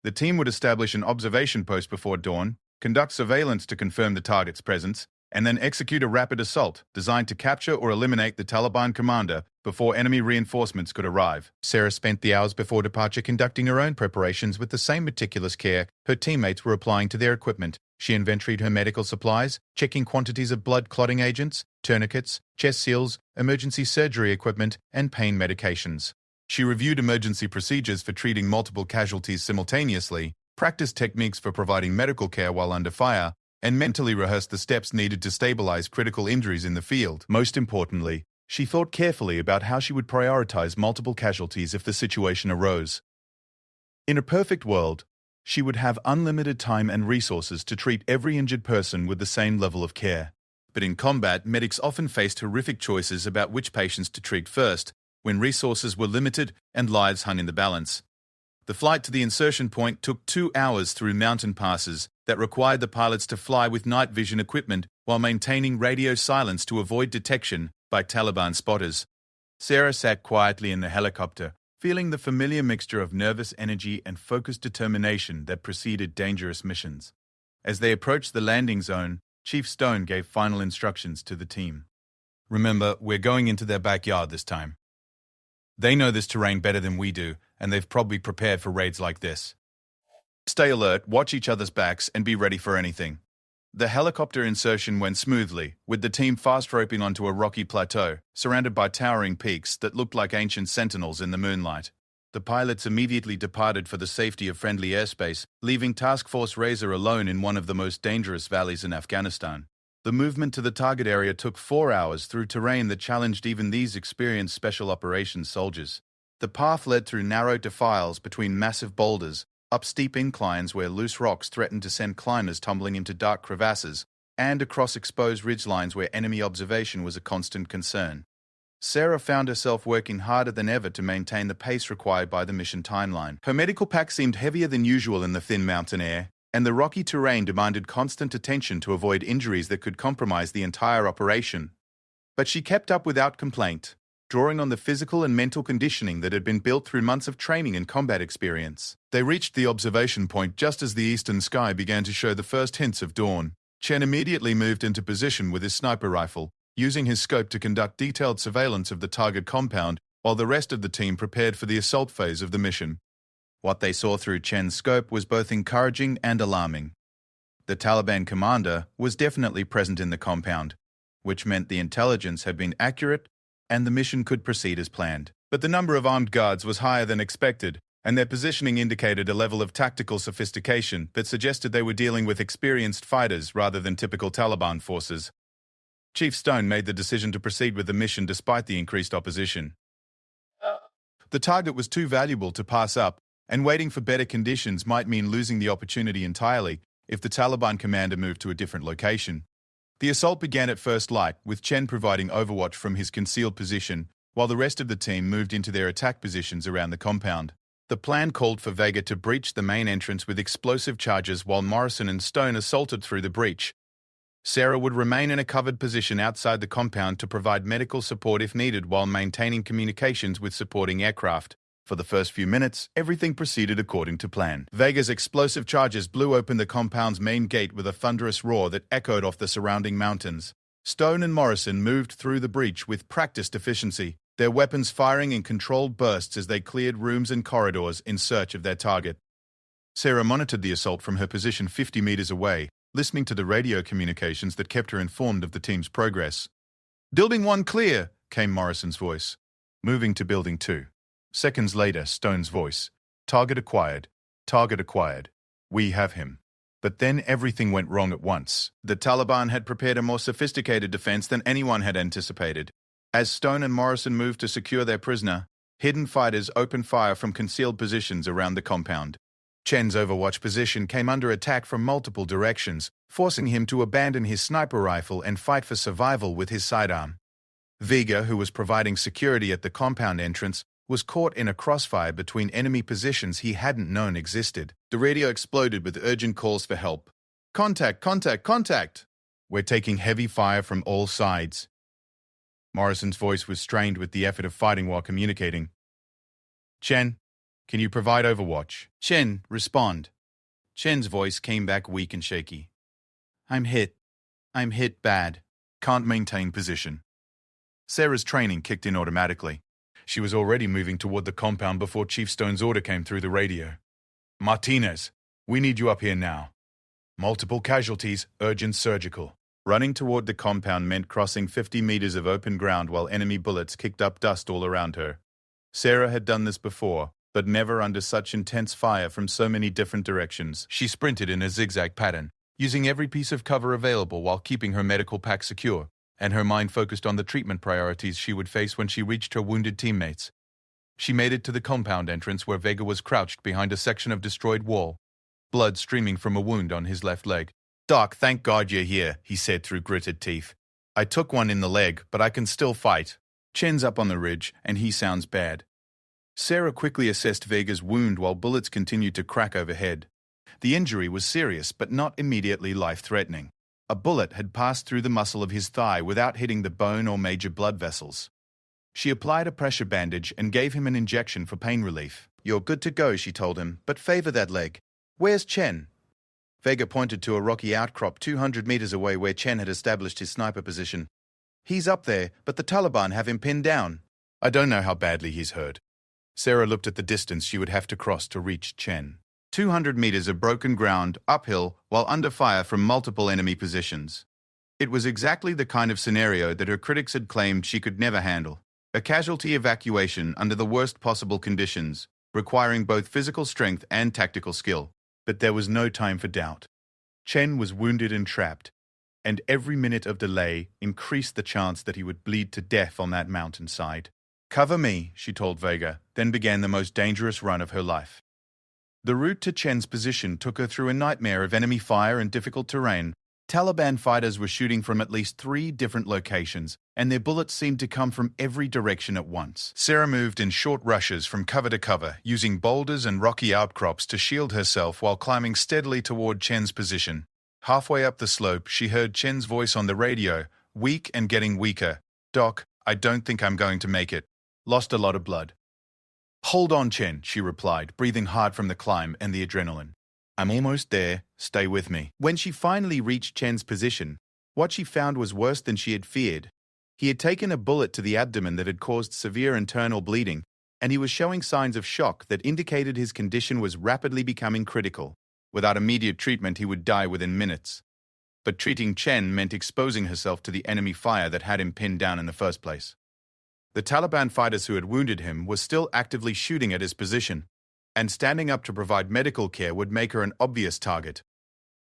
The team would establish an observation post before dawn, conduct surveillance to confirm the target's presence, and then execute a rapid assault designed to capture or eliminate the Taliban commander before enemy reinforcements could arrive. Sarah spent the hours before departure conducting her own preparations with the same meticulous care her teammates were applying to their equipment. She inventoried her medical supplies, checking quantities of blood-clotting agents, tourniquets, chest seals, emergency surgery equipment, and pain medications. She reviewed emergency procedures for treating multiple casualties simultaneously, practiced techniques for providing medical care while under fire, and mentally rehearsed the steps needed to stabilize critical injuries in the field. Most importantly, she thought carefully about how she would prioritize multiple casualties if the situation arose. In a perfect world, she would have unlimited time and resources to treat every injured person with the same level of care. But in combat, medics often faced horrific choices about which patients to treat first, when resources were limited and lives hung in the balance. The flight to the insertion point took 2 hours through mountain passes that required the pilots to fly with night vision equipment while maintaining radio silence to avoid detection by Taliban spotters. Sarah sat quietly in the helicopter, feeling the familiar mixture of nervous energy and focused determination that preceded dangerous missions. As they approached the landing zone, Chief Stone gave final instructions to the team. "Remember, we're going into their backyard this time. They know this terrain better than we do, and they've probably prepared for raids like this. Stay alert, watch each other's backs, and be ready for anything." The helicopter insertion went smoothly, with the team fast roping onto a rocky plateau, surrounded by towering peaks that looked like ancient sentinels in the moonlight. The pilots immediately departed for the safety of friendly airspace, leaving Task Force Razor alone in one of the most dangerous valleys in Afghanistan. The movement to the target area took 4 hours through terrain that challenged even these experienced special operations soldiers. The path led through narrow defiles between massive boulders, up steep inclines where loose rocks threatened to send climbers tumbling into dark crevasses, and across exposed ridgelines where enemy observation was a constant concern. Sarah found herself working harder than ever to maintain the pace required by the mission timeline. Her medical pack seemed heavier than usual in the thin mountain air, and the rocky terrain demanded constant attention to avoid injuries that could compromise the entire operation. But she kept up without complaint, drawing on the physical and mental conditioning that had been built through months of training and combat experience. They reached the observation point just as the eastern sky began to show the first hints of dawn. Chen immediately moved into position with his sniper rifle, using his scope to conduct detailed surveillance of the target compound while the rest of the team prepared for the assault phase of the mission. What they saw through Chen's scope was both encouraging and alarming. The Taliban commander was definitely present in the compound, which meant the intelligence had been accurate and the mission could proceed as planned. But the number of armed guards was higher than expected, and their positioning indicated a level of tactical sophistication that suggested they were dealing with experienced fighters rather than typical Taliban forces. Chief Stone made the decision to proceed with the mission despite the increased opposition. The target was too valuable to pass up, and waiting for better conditions might mean losing the opportunity entirely if the Taliban commander moved to a different location. The assault began at first light, with Chen providing overwatch from his concealed position, while the rest of the team moved into their attack positions around the compound. The plan called for Vega to breach the main entrance with explosive charges while Morrison and Stone assaulted through the breach. Sarah would remain in a covered position outside the compound to provide medical support if needed while maintaining communications with supporting aircraft. For the first few minutes, everything proceeded according to plan. Vega's explosive charges blew open the compound's main gate with a thunderous roar that echoed off the surrounding mountains. Stone and Morrison moved through the breach with practiced efficiency, their weapons firing in controlled bursts as they cleared rooms and corridors in search of their target. Sarah monitored the assault from her position 50 meters away, listening to the radio communications that kept her informed of the team's progress. "Building 1 clear," came Morrison's voice. Moving to Building 2. Seconds later, Stone's voice. "Target acquired. Target acquired. We have him." But then everything went wrong at once. The Taliban had prepared a more sophisticated defense than anyone had anticipated. As Stone and Morrison moved to secure their prisoner, hidden fighters opened fire from concealed positions around the compound. Chen's overwatch position came under attack from multiple directions, forcing him to abandon his sniper rifle and fight for survival with his sidearm. Vega, who was providing security at the compound entrance, was caught in a crossfire between enemy positions he hadn't known existed. The radio exploded with urgent calls for help. "Contact, contact, contact! We're taking heavy fire from all sides." Morrison's voice was strained with the effort of fighting while communicating. "Chen, can you provide overwatch?" "Chen, respond." Chen's voice came back weak and shaky. I'm hit bad. Can't maintain position." Sarah's training kicked in automatically. She was already moving toward the compound before Chief Stone's order came through the radio. "Martinez, we need you up here now. Multiple casualties, urgent surgical." Running toward the compound meant crossing 50 meters of open ground while enemy bullets kicked up dust all around her. Sarah had done this before, but never under such intense fire from so many different directions. She sprinted in a zigzag pattern, using every piece of cover available while keeping her medical pack secure, and her mind focused on the treatment priorities she would face when she reached her wounded teammates. She made it to the compound entrance where Vega was crouched behind a section of destroyed wall, blood streaming from a wound on his left leg. "Doc, thank God you're here," he said through gritted teeth. "I took one in the leg, but I can still fight." Chen's up on the ridge, and he sounds bad. Sarah quickly assessed Vega's wound while bullets continued to crack overhead. The injury was serious, but not immediately life-threatening. A bullet had passed through the muscle of his thigh without hitting the bone or major blood vessels. She applied a pressure bandage and gave him an injection for pain relief. "You're good to go," she told him, "but favor that leg. Where's Chen?" Vega pointed to a rocky outcrop 200 meters away where Chen had established his sniper position. "He's up there, but the Taliban have him pinned down." "I don't know how badly he's hurt." Sarah looked at the distance she would have to cross to reach Chen. 200 meters of broken ground, uphill, while under fire from multiple enemy positions. It was exactly the kind of scenario that her critics had claimed she could never handle. A casualty evacuation under the worst possible conditions, requiring both physical strength and tactical skill. But there was no time for doubt. Chen was wounded and trapped, and every minute of delay increased the chance that he would bleed to death on that mountainside. "Cover me," she told Vega, then began the most dangerous run of her life. The route to Chen's position took her through a nightmare of enemy fire and difficult terrain. Taliban fighters were shooting from at least 3 different locations, and their bullets seemed to come from every direction at once. Sarah moved in short rushes from cover to cover, using boulders and rocky outcrops to shield herself while climbing steadily toward Chen's position. Halfway up the slope, she heard Chen's voice on the radio, weak and getting weaker. "Doc, I don't think I'm going to make it. Lost a lot of blood." "Hold on, Chen," she replied, breathing hard from the climb and the adrenaline. "I'm almost there. Stay with me." When she finally reached Chen's position, what she found was worse than she had feared. He had taken a bullet to the abdomen that had caused severe internal bleeding, and he was showing signs of shock that indicated his condition was rapidly becoming critical. Without immediate treatment, he would die within minutes. But treating Chen meant exposing herself to the enemy fire that had him pinned down in the first place. The Taliban fighters who had wounded him were still actively shooting at his position, and standing up to provide medical care would make her an obvious target.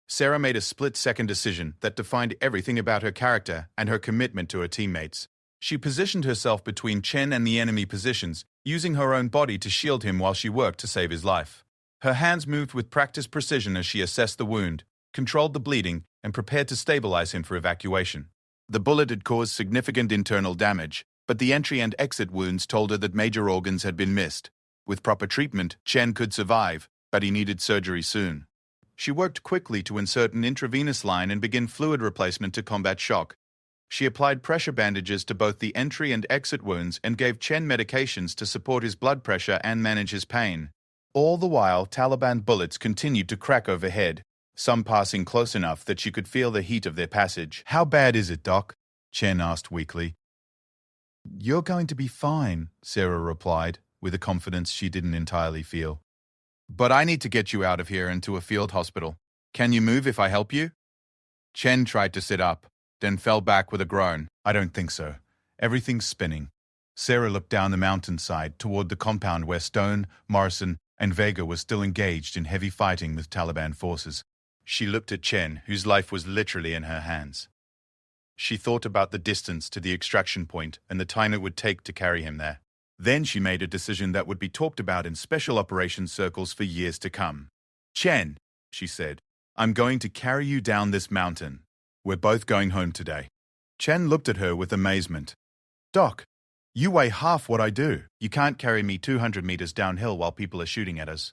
Sarah made a split-second decision that defined everything about her character and her commitment to her teammates. She positioned herself between Chen and the enemy positions, using her own body to shield him while she worked to save his life. Her hands moved with practiced precision as she assessed the wound, controlled the bleeding, and prepared to stabilize him for evacuation. The bullet had caused significant internal damage, but the entry and exit wounds told her that major organs had been missed. With proper treatment, Chen could survive, but he needed surgery soon. She worked quickly to insert an intravenous line and begin fluid replacement to combat shock. She applied pressure bandages to both the entry and exit wounds and gave Chen medications to support his blood pressure and manage his pain. All the while, Taliban bullets continued to crack overhead, some passing close enough that she could feel the heat of their passage. "How bad is it, Doc?" Chen asked weakly. "You're going to be fine," Sarah replied, with a confidence she didn't entirely feel. "But I need to get you out of here and to a field hospital. Can you move if I help you?" Chen tried to sit up, then fell back with a groan. "I don't think so. Everything's spinning." Sarah looked down the mountainside toward the compound where Stone, Morrison, and Vega were still engaged in heavy fighting with Taliban forces. She looked at Chen, whose life was literally in her hands. She thought about the distance to the extraction point and the time it would take to carry him there. Then she made a decision that would be talked about in special operations circles for years to come. "Chen," she said, "I'm going to carry you down this mountain. We're both going home today." Chen looked at her with amazement. "Doc, you weigh half what I do. You can't carry me 200 meters downhill while people are shooting at us."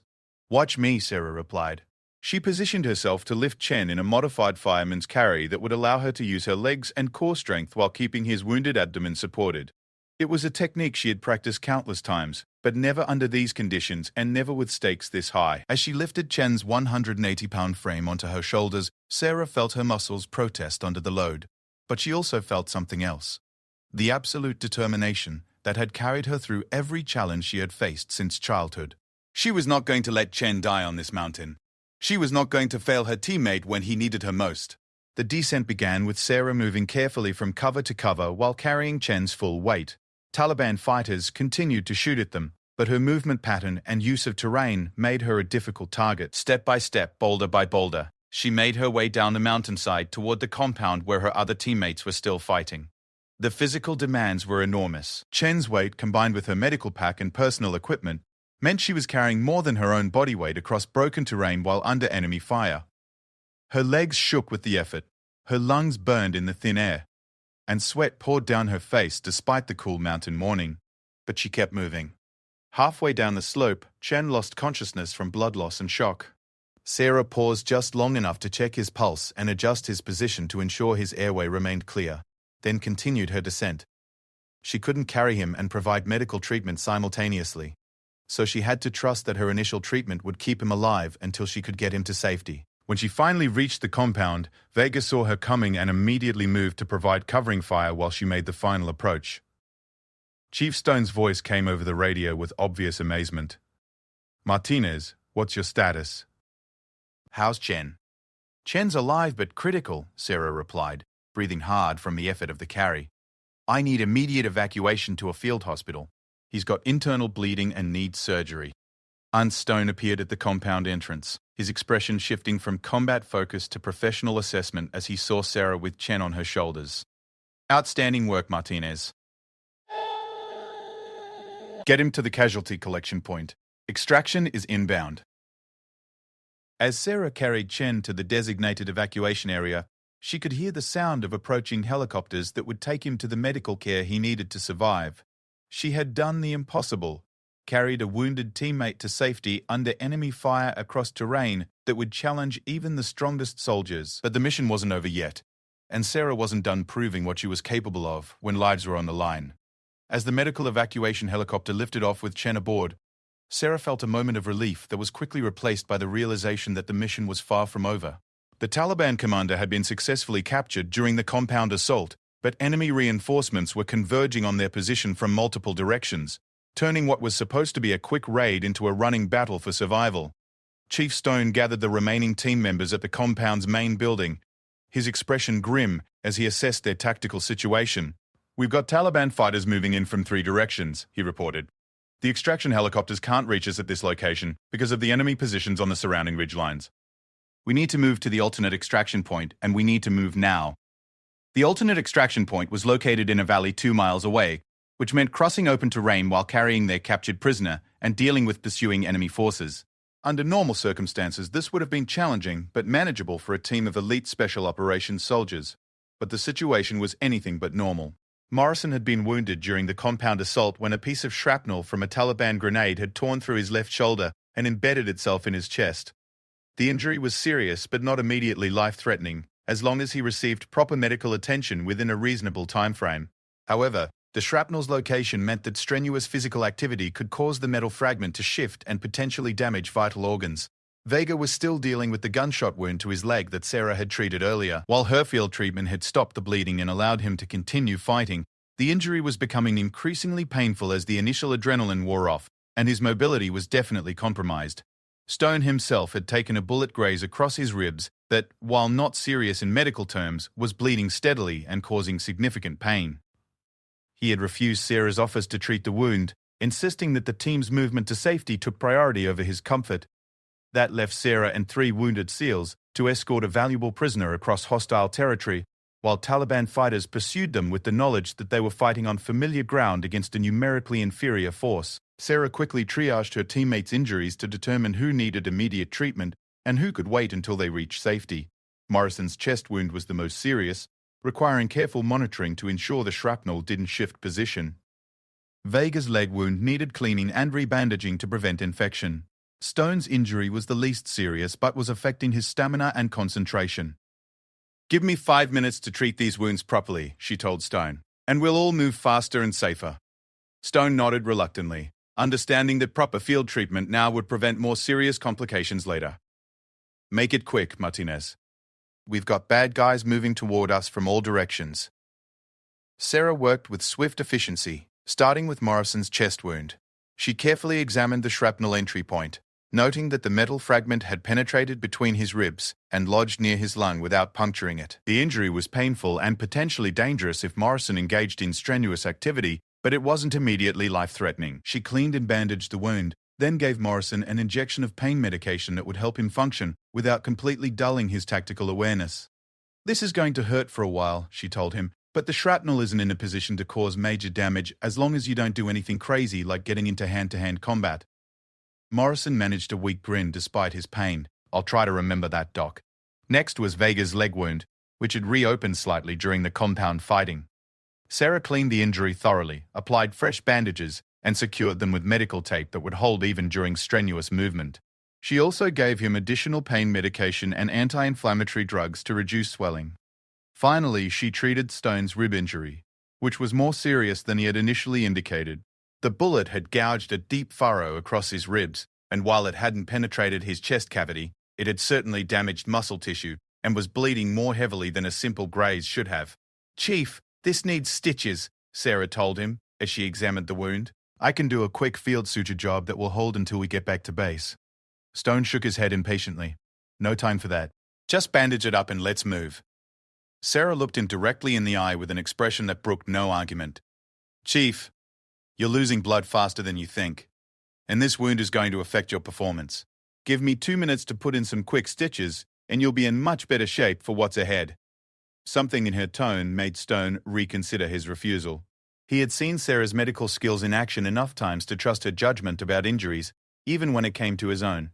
"Watch me," Sarah replied. She positioned herself to lift Chen in a modified fireman's carry that would allow her to use her legs and core strength while keeping his wounded abdomen supported. It was a technique she had practiced countless times, but never under these conditions and never with stakes this high. As she lifted Chen's 180-pound frame onto her shoulders, Sarah felt her muscles protest under the load. But she also felt something else. The absolute determination that had carried her through every challenge she had faced since childhood. She was not going to let Chen die on this mountain. She was not going to fail her teammate when he needed her most. The descent began with Sarah moving carefully from cover to cover while carrying Chen's full weight. Taliban fighters continued to shoot at them, but her movement pattern and use of terrain made her a difficult target. Step by step, boulder by boulder, she made her way down the mountainside toward the compound where her other teammates were still fighting. The physical demands were enormous. Chen's weight, combined with her medical pack and personal equipment, meant she was carrying more than her own body weight across broken terrain while under enemy fire. Her legs shook with the effort, her lungs burned in the thin air, and sweat poured down her face despite the cool mountain morning. But she kept moving. Halfway down the slope, Chen lost consciousness from blood loss and shock. Sarah paused just long enough to check his pulse and adjust his position to ensure his airway remained clear, then continued her descent. She couldn't carry him and provide medical treatment simultaneously, so she had to trust that her initial treatment would keep him alive until she could get him to safety. When she finally reached the compound, Vega saw her coming and immediately moved to provide covering fire while she made the final approach. Chief Stone's voice came over the radio with obvious amazement. "Martinez, what's your status?" "How's Chen?" "Chen's alive but critical," Sarah replied, breathing hard from the effort of the carry. "I need immediate evacuation to a field hospital. He's got internal bleeding and needs surgery." Stone appeared at the compound entrance, his expression shifting from combat focus to professional assessment as he saw Sarah with Chen on her shoulders. "Outstanding work, Martinez. Get him to the casualty collection point. Extraction is inbound." As Sarah carried Chen to the designated evacuation area, she could hear the sound of approaching helicopters that would take him to the medical care he needed to survive. She had done the impossible, carried a wounded teammate to safety under enemy fire across terrain that would challenge even the strongest soldiers. But the mission wasn't over yet, and Sarah wasn't done proving what she was capable of when lives were on the line. As the medical evacuation helicopter lifted off with Chen aboard, Sarah felt a moment of relief that was quickly replaced by the realization that the mission was far from over. The Taliban commander had been successfully captured during the compound assault, but enemy reinforcements were converging on their position from multiple directions. turning what was supposed to be a quick raid into a running battle for survival. Chief Stone gathered the remaining team members at the compound's main building, his expression grim as he assessed their tactical situation. "We've got Taliban fighters moving in from 3 directions," he reported. "The extraction helicopters can't reach us at this location because of the enemy positions on the surrounding ridgelines. We need to move to the alternate extraction point, and we need to move now." The alternate extraction point was located in a valley 2 miles away, which meant crossing open terrain while carrying their captured prisoner and dealing with pursuing enemy forces. Under normal circumstances, this would have been challenging but manageable for a team of elite special operations soldiers. But the situation was anything but normal. Morrison had been wounded during the compound assault when a piece of shrapnel from a Taliban grenade had torn through his left shoulder and embedded itself in his chest. The injury was serious but not immediately life-threatening, as long as he received proper medical attention within a reasonable time frame. However, the shrapnel's location meant that strenuous physical activity could cause the metal fragment to shift and potentially damage vital organs. Vega was still dealing with the gunshot wound to his leg that Sarah had treated earlier. While her field treatment had stopped the bleeding and allowed him to continue fighting, the injury was becoming increasingly painful as the initial adrenaline wore off, and his mobility was definitely compromised. Stone himself had taken a bullet graze across his ribs that, while not serious in medical terms, was bleeding steadily and causing significant pain. He had refused Sarah's offers to treat the wound, insisting that the team's movement to safety took priority over his comfort. That left Sarah and 3 wounded SEALs to escort a valuable prisoner across hostile territory, while Taliban fighters pursued them with the knowledge that they were fighting on familiar ground against a numerically inferior force. Sarah quickly triaged her teammates' injuries to determine who needed immediate treatment and who could wait until they reached safety. Morrison's chest wound was the most serious, requiring careful monitoring to ensure the shrapnel didn't shift position. Vega's leg wound needed cleaning and rebandaging to prevent infection. Stone's injury was the least serious but was affecting his stamina and concentration. "Give me 5 minutes to treat these wounds properly," she told Stone, "and we'll all move faster and safer." Stone nodded reluctantly, understanding that proper field treatment now would prevent more serious complications later. "Make it quick, Martinez. We've got bad guys moving toward us from all directions." Sarah worked with swift efficiency, starting with Morrison's chest wound. She carefully examined the shrapnel entry point, noting that the metal fragment had penetrated between his ribs and lodged near his lung without puncturing it. The injury was painful and potentially dangerous if Morrison engaged in strenuous activity, but it wasn't immediately life-threatening. She cleaned and bandaged the wound, then gave Morrison an injection of pain medication that would help him function without completely dulling his tactical awareness. "This is going to hurt for a while," she told him, "but the shrapnel isn't in a position to cause major damage as long as you don't do anything crazy like getting into hand-to-hand combat." Morrison managed a weak grin despite his pain. "I'll try to remember that, Doc." Next was Vega's leg wound, which had reopened slightly during the compound fighting. Sarah cleaned the injury thoroughly, applied fresh bandages, and secured them with medical tape that would hold even during strenuous movement. She also gave him additional pain medication and anti-inflammatory drugs to reduce swelling. Finally, she treated Stone's rib injury, which was more serious than he had initially indicated. The bullet had gouged a deep furrow across his ribs, and while it hadn't penetrated his chest cavity, it had certainly damaged muscle tissue and was bleeding more heavily than a simple graze should have. "Chief, this needs stitches," Sarah told him as she examined the wound. "I can do a quick field suture job that will hold until we get back to base." Stone shook his head impatiently. "No time for that. Just bandage it up and let's move." Sarah looked him directly in the eye with an expression that brooked no argument. "Chief, you're losing blood faster than you think, and this wound is going to affect your performance. Give me 2 minutes to put in some quick stitches, and you'll be in much better shape for what's ahead." Something in her tone made Stone reconsider his refusal. He had seen Sarah's medical skills in action enough times to trust her judgment about injuries, even when it came to his own.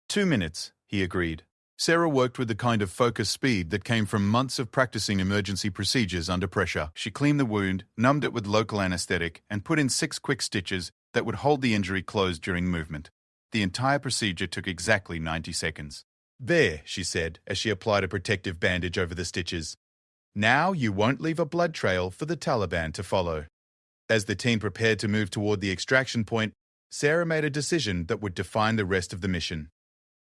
2 minutes, he agreed. Sarah worked with the kind of focused speed that came from months of practicing emergency procedures under pressure. She cleaned the wound, numbed it with local anesthetic, and put in 6 quick stitches that would hold the injury closed during movement. The entire procedure took exactly 90 seconds. "There," she said, as she applied a protective bandage over the stitches. "Now you won't leave a blood trail for the Taliban to follow." As the team prepared to move toward the extraction point, Sarah made a decision that would define the rest of the mission.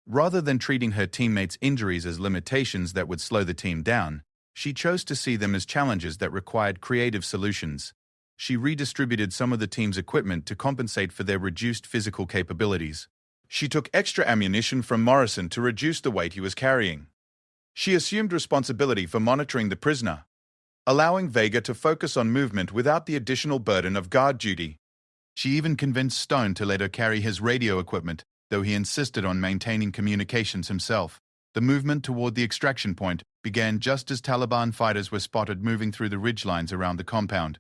Rather than treating her teammates' injuries as limitations that would slow the team down, she chose to see them as challenges that required creative solutions. she redistributed some of the team's equipment to compensate for their reduced physical capabilities. She took extra ammunition from Morrison to reduce the weight he was carrying. She assumed responsibility for monitoring the prisoner, allowing Vega to focus on movement without the additional burden of guard duty. She even convinced Stone to let her carry his radio equipment, though he insisted on maintaining communications himself. The movement toward the extraction point began just as Taliban fighters were spotted moving through the ridgelines around the compound.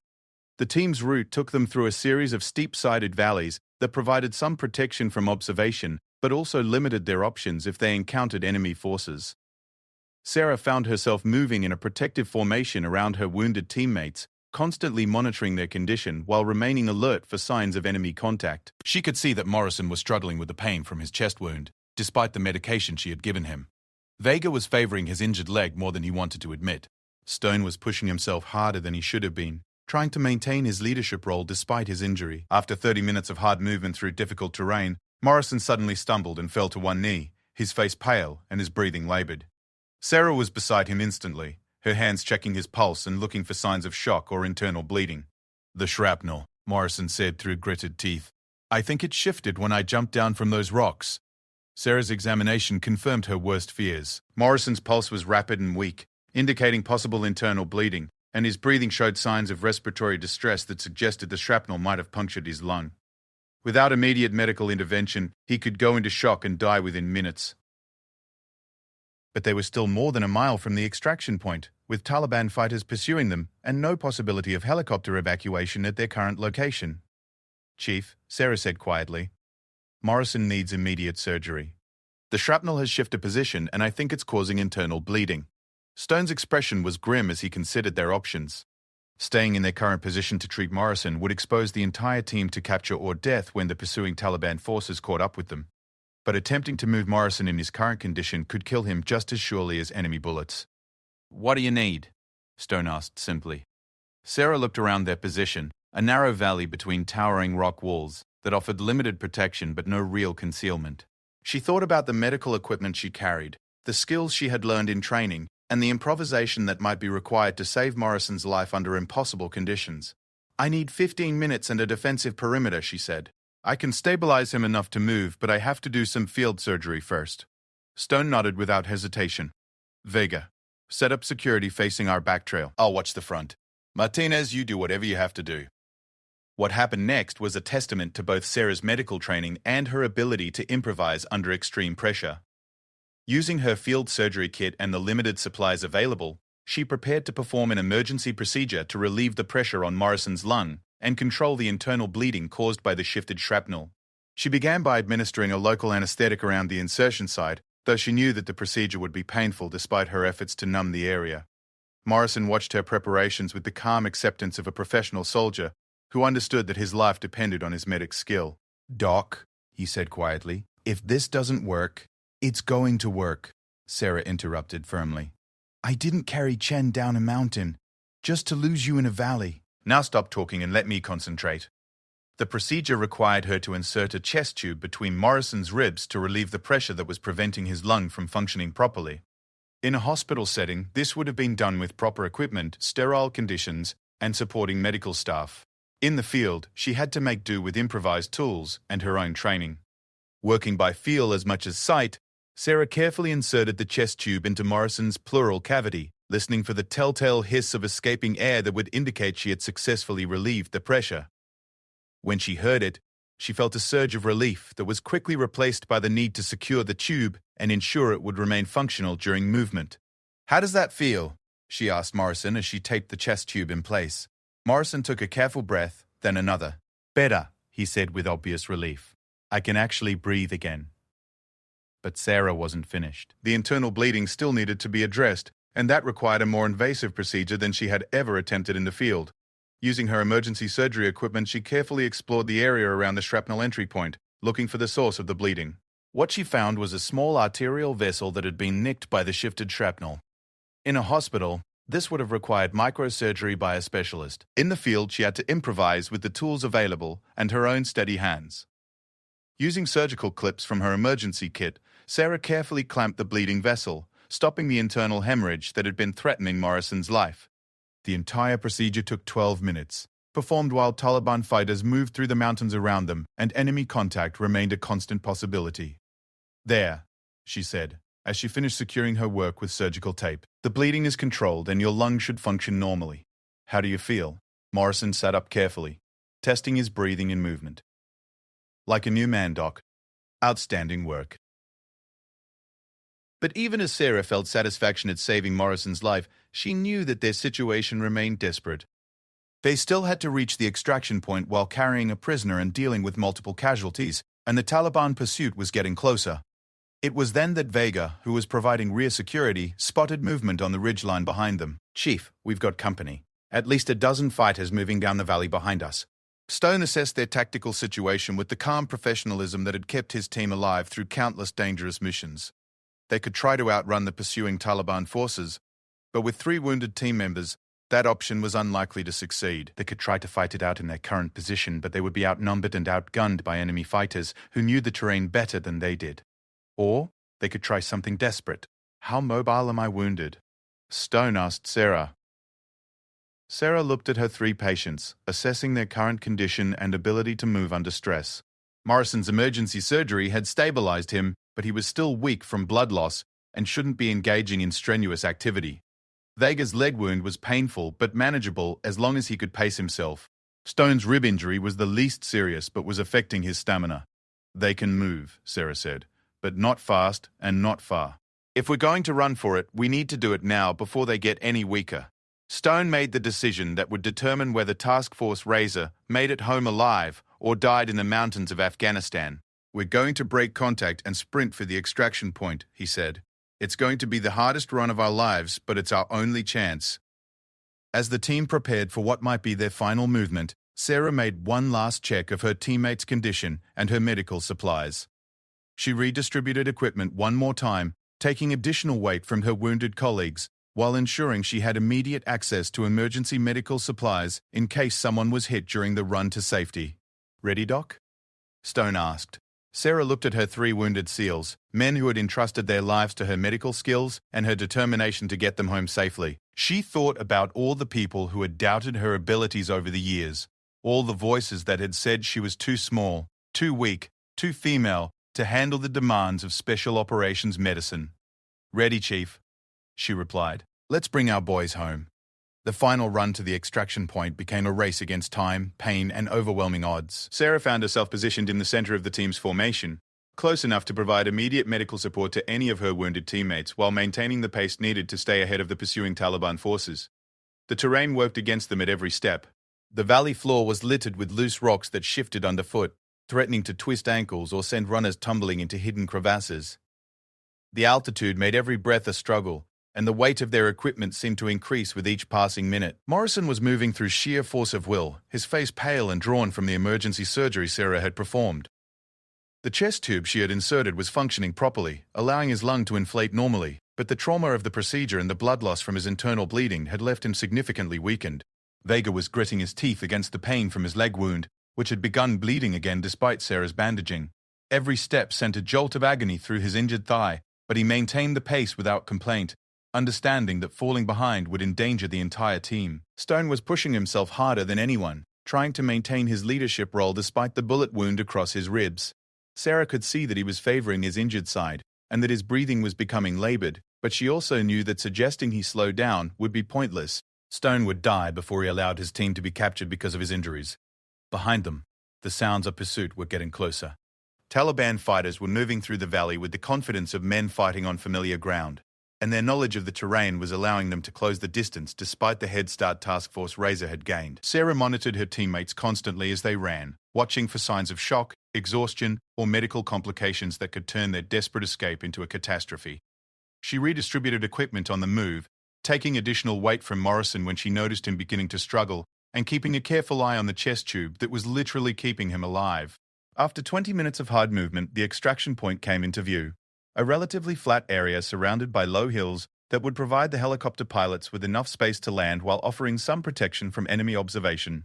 The team's route took them through a series of steep-sided valleys that provided some protection from observation, but also limited their options if they encountered enemy forces. Sarah found herself moving in a protective formation around her wounded teammates, constantly monitoring their condition while remaining alert for signs of enemy contact. She could see that Morrison was struggling with the pain from his chest wound, despite the medication she had given him. Vega was favoring his injured leg more than he wanted to admit. Stone was pushing himself harder than he should have been, trying to maintain his leadership role despite his injury. After 30 minutes of hard movement through difficult terrain, Morrison suddenly stumbled and fell to one knee, his face pale and his breathing labored. Sarah was beside him instantly, her hands checking his pulse and looking for signs of shock or internal bleeding. "The shrapnel," Morrison said through gritted teeth. "I think it shifted when I jumped down from those rocks." Sarah's examination confirmed her worst fears. Morrison's pulse was rapid and weak, indicating possible internal bleeding, and his breathing showed signs of respiratory distress that suggested the shrapnel might have punctured his lung. Without immediate medical intervention, he could go into shock and die within minutes. But they were still more than a mile from the extraction point, with Taliban fighters pursuing them and no possibility of helicopter evacuation at their current location. "Chief," Sarah said quietly, "Morrison needs immediate surgery. The shrapnel has shifted position and I think it's causing internal bleeding." Stone's expression was grim as he considered their options. Staying in their current position to treat Morrison would expose the entire team to capture or death when the pursuing Taliban forces caught up with them. But attempting to move Morrison in his current condition could kill him just as surely as enemy bullets. "What do you need?" Stone asked simply. Sarah looked around their position, a narrow valley between towering rock walls that offered limited protection but no real concealment. She thought about the medical equipment she carried, the skills she had learned in training, and the improvisation that might be required to save Morrison's life under impossible conditions. "I need 15 minutes and a defensive perimeter," she said. "I can stabilize him enough to move, but I have to do some field surgery first." Stone nodded without hesitation. "Vega, set up security facing our back trail. I'll watch the front. Martinez, you do whatever you have to do." What happened next was a testament to both Sarah's medical training and her ability to improvise under extreme pressure. Using her field surgery kit and the limited supplies available, she prepared to perform an emergency procedure to relieve the pressure on Morrison's lung and control the internal bleeding caused by the shifted shrapnel. She began by administering a local anesthetic around the insertion site, though she knew that the procedure would be painful despite her efforts to numb the area. Morrison watched her preparations with the calm acceptance of a professional soldier who understood that his life depended on his medic's skill. "Doc," he said quietly, "if this doesn't work, it's going to work," Sarah interrupted firmly. "I didn't carry Chen down a mountain, just to lose you in a valley." "Now stop talking and let me concentrate." The procedure required her to insert a chest tube between Morrison's ribs to relieve the pressure that was preventing his lung from functioning properly. In a hospital setting, this would have been done with proper equipment, sterile conditions, and supporting medical staff. In the field, she had to make do with improvised tools and her own training. Working by feel as much as sight, Sarah carefully inserted the chest tube into Morrison's pleural cavity, listening for the telltale hiss of escaping air that would indicate she had successfully relieved the pressure. When she heard it, she felt a surge of relief that was quickly replaced by the need to secure the tube and ensure it would remain functional during movement. "How does that feel?" she asked Morrison as she taped the chest tube in place. Morrison took a careful breath, then another. "Better," he said with obvious relief. "I can actually breathe again." But Sarah wasn't finished. The internal bleeding still needed to be addressed, and that required a more invasive procedure than she had ever attempted in the field. Using her emergency surgery equipment, she carefully explored the area around the shrapnel entry point, looking for the source of the bleeding. What she found was a small arterial vessel that had been nicked by the shifted shrapnel. In a hospital, this would have required microsurgery by a specialist. In the field, she had to improvise with the tools available and her own steady hands. Using surgical clips from her emergency kit, Sarah carefully clamped the bleeding vessel, stopping the internal hemorrhage that had been threatening Morrison's life. The entire procedure took 12 minutes, performed while Taliban fighters moved through the mountains around them, and enemy contact remained a constant possibility. "There," she said, as she finished securing her work with surgical tape. "The bleeding is controlled and your lungs should function normally. How do you feel?" Morrison sat up carefully, testing his breathing and movement. "Like a new man, Doc. Outstanding work." But even as Sarah felt satisfaction at saving Morrison's life, she knew that their situation remained desperate. They still had to reach the extraction point while carrying a prisoner and dealing with multiple casualties, and the Taliban pursuit was getting closer. It was then that Vega, who was providing rear security, spotted movement on the ridgeline behind them. "Chief, we've got company. At least a dozen fighters moving down the valley behind us." Stone assessed their tactical situation with the calm professionalism that had kept his team alive through countless dangerous missions. They could try to outrun the pursuing Taliban forces, but with 3 wounded team members, that option was unlikely to succeed. They could try to fight it out in their current position, but they would be outnumbered and outgunned by enemy fighters who knew the terrain better than they did. Or they could try something desperate. "How mobile am I wounded?" Stone asked Sarah. Sarah looked at her 3 patients, assessing their current condition and ability to move under stress. Morrison's emergency surgery had stabilized him, but he was still weak from blood loss and shouldn't be engaging in strenuous activity. Vega's leg wound was painful but manageable as long as he could pace himself. Stone's rib injury was the least serious but was affecting his stamina. "They can move," Sarah said, "but not fast and not far. If we're going to run for it, we need to do it now before they get any weaker." Stone made the decision that would determine whether Task Force Razor made it home alive or died in the mountains of Afghanistan. "We're going to break contact and sprint for the extraction point," he said. "It's going to be the hardest run of our lives, but it's our only chance." As the team prepared for what might be their final movement, Sarah made one last check of her teammates' condition and her medical supplies. She redistributed equipment one more time, taking additional weight from her wounded colleagues, while ensuring she had immediate access to emergency medical supplies in case someone was hit during the run to safety. "Ready, Doc?" Stone asked. Sarah looked at her 3 wounded SEALs, men who had entrusted their lives to her medical skills and her determination to get them home safely. She thought about all the people who had doubted her abilities over the years, all the voices that had said she was too small, too weak, too female to handle the demands of special operations medicine. "Ready, Chief," she replied. "Let's bring our boys home." The final run to the extraction point became a race against time, pain, and overwhelming odds. Sarah found herself positioned in the center of the team's formation, close enough to provide immediate medical support to any of her wounded teammates while maintaining the pace needed to stay ahead of the pursuing Taliban forces. The terrain worked against them at every step. The valley floor was littered with loose rocks that shifted underfoot, threatening to twist ankles or send runners tumbling into hidden crevasses. The altitude made every breath a struggle, and the weight of their equipment seemed to increase with each passing minute. Morrison was moving through sheer force of will, his face pale and drawn from the emergency surgery Sarah had performed. The chest tube she had inserted was functioning properly, allowing his lung to inflate normally, but the trauma of the procedure and the blood loss from his internal bleeding had left him significantly weakened. Vega was gritting his teeth against the pain from his leg wound, which had begun bleeding again despite Sarah's bandaging. Every step sent a jolt of agony through his injured thigh, but he maintained the pace without complaint, understanding that falling behind would endanger the entire team. Stone was pushing himself harder than anyone, trying to maintain his leadership role despite the bullet wound across his ribs. Sarah could see that he was favoring his injured side, and that his breathing was becoming labored, but she also knew that suggesting he slow down would be pointless. Stone would die before he allowed his team to be captured because of his injuries. Behind them, the sounds of pursuit were getting closer. Taliban fighters were moving through the valley with the confidence of men fighting on familiar ground, and their knowledge of the terrain was allowing them to close the distance despite the head start Task Force Razor had gained. Sarah monitored her teammates constantly as they ran, watching for signs of shock, exhaustion, or medical complications that could turn their desperate escape into a catastrophe. She redistributed equipment on the move, taking additional weight from Morrison when she noticed him beginning to struggle, and keeping a careful eye on the chest tube that was literally keeping him alive. After 20 minutes of hard movement, the extraction point came into view. A relatively flat area surrounded by low hills that would provide the helicopter pilots with enough space to land while offering some protection from enemy observation.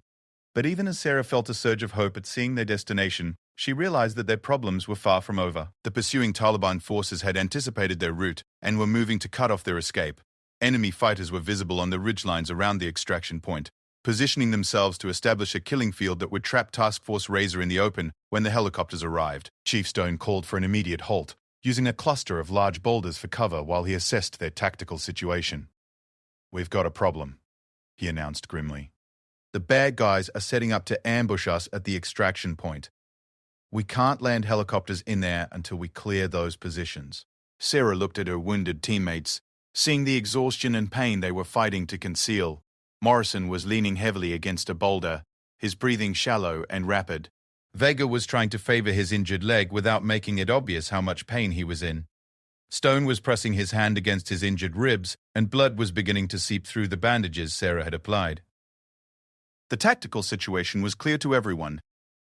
But even as Sarah felt a surge of hope at seeing their destination, she realized that their problems were far from over. The pursuing Taliban forces had anticipated their route and were moving to cut off their escape. Enemy fighters were visible on the ridgelines around the extraction point, positioning themselves to establish a killing field that would trap Task Force Razor in the open when the helicopters arrived. Chief Stone called for an immediate halt, using a cluster of large boulders for cover while he assessed their tactical situation. "We've got a problem," he announced grimly. "The bad guys are setting up to ambush us at the extraction point. We can't land helicopters in there until we clear those positions." Sarah looked at her wounded teammates, seeing the exhaustion and pain they were fighting to conceal. Morrison was leaning heavily against a boulder, his breathing shallow and rapid. Vega was trying to favor his injured leg without making it obvious how much pain he was in. Stone was pressing his hand against his injured ribs, and blood was beginning to seep through the bandages Sarah had applied. The tactical situation was clear to everyone.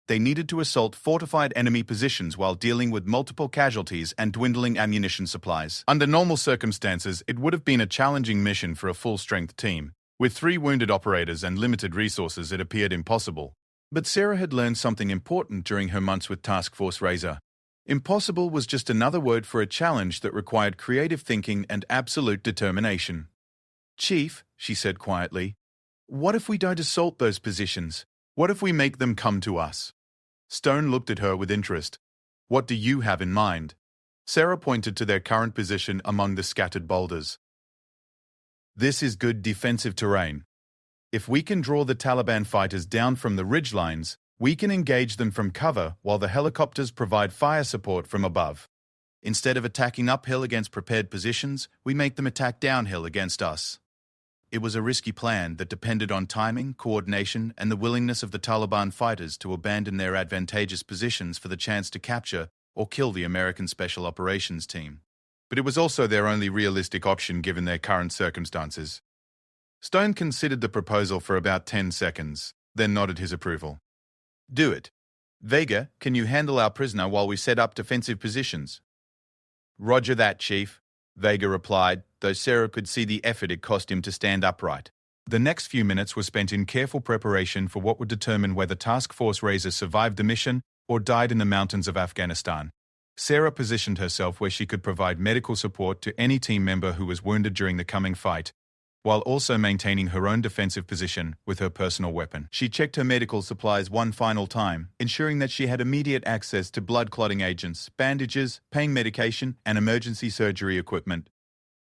They needed to assault fortified enemy positions while dealing with multiple casualties and dwindling ammunition supplies. Under normal circumstances, it would have been a challenging mission for a full-strength team. With 3 wounded operators and limited resources, it appeared impossible. But Sarah had learned something important during her months with Task Force Razor. Impossible was just another word for a challenge that required creative thinking and absolute determination. "Chief," she said quietly, "what if we don't assault those positions? What if we make them come to us?" Stone looked at her with interest. "What do you have in mind?" Sarah pointed to their current position among the scattered boulders. "This is good defensive terrain. If we can draw the Taliban fighters down from the ridgelines, we can engage them from cover while the helicopters provide fire support from above. Instead of attacking uphill against prepared positions, we make them attack downhill against us." It was a risky plan that depended on timing, coordination, and the willingness of the Taliban fighters to abandon their advantageous positions for the chance to capture or kill the American Special Operations Team. But it was also their only realistic option given their current circumstances. Stone considered the proposal for about 10 seconds, then nodded his approval. "Do it. Vega, can you handle our prisoner while we set up defensive positions?" "Roger that, Chief," Vega replied, though Sarah could see the effort it cost him to stand upright. The next few minutes were spent in careful preparation for what would determine whether Task Force Razor survived the mission or died in the mountains of Afghanistan. Sarah positioned herself where she could provide medical support to any team member who was wounded during the coming fight, while also maintaining her own defensive position with her personal weapon. She checked her medical supplies one final time, ensuring that she had immediate access to blood clotting agents, bandages, pain medication, and emergency surgery equipment.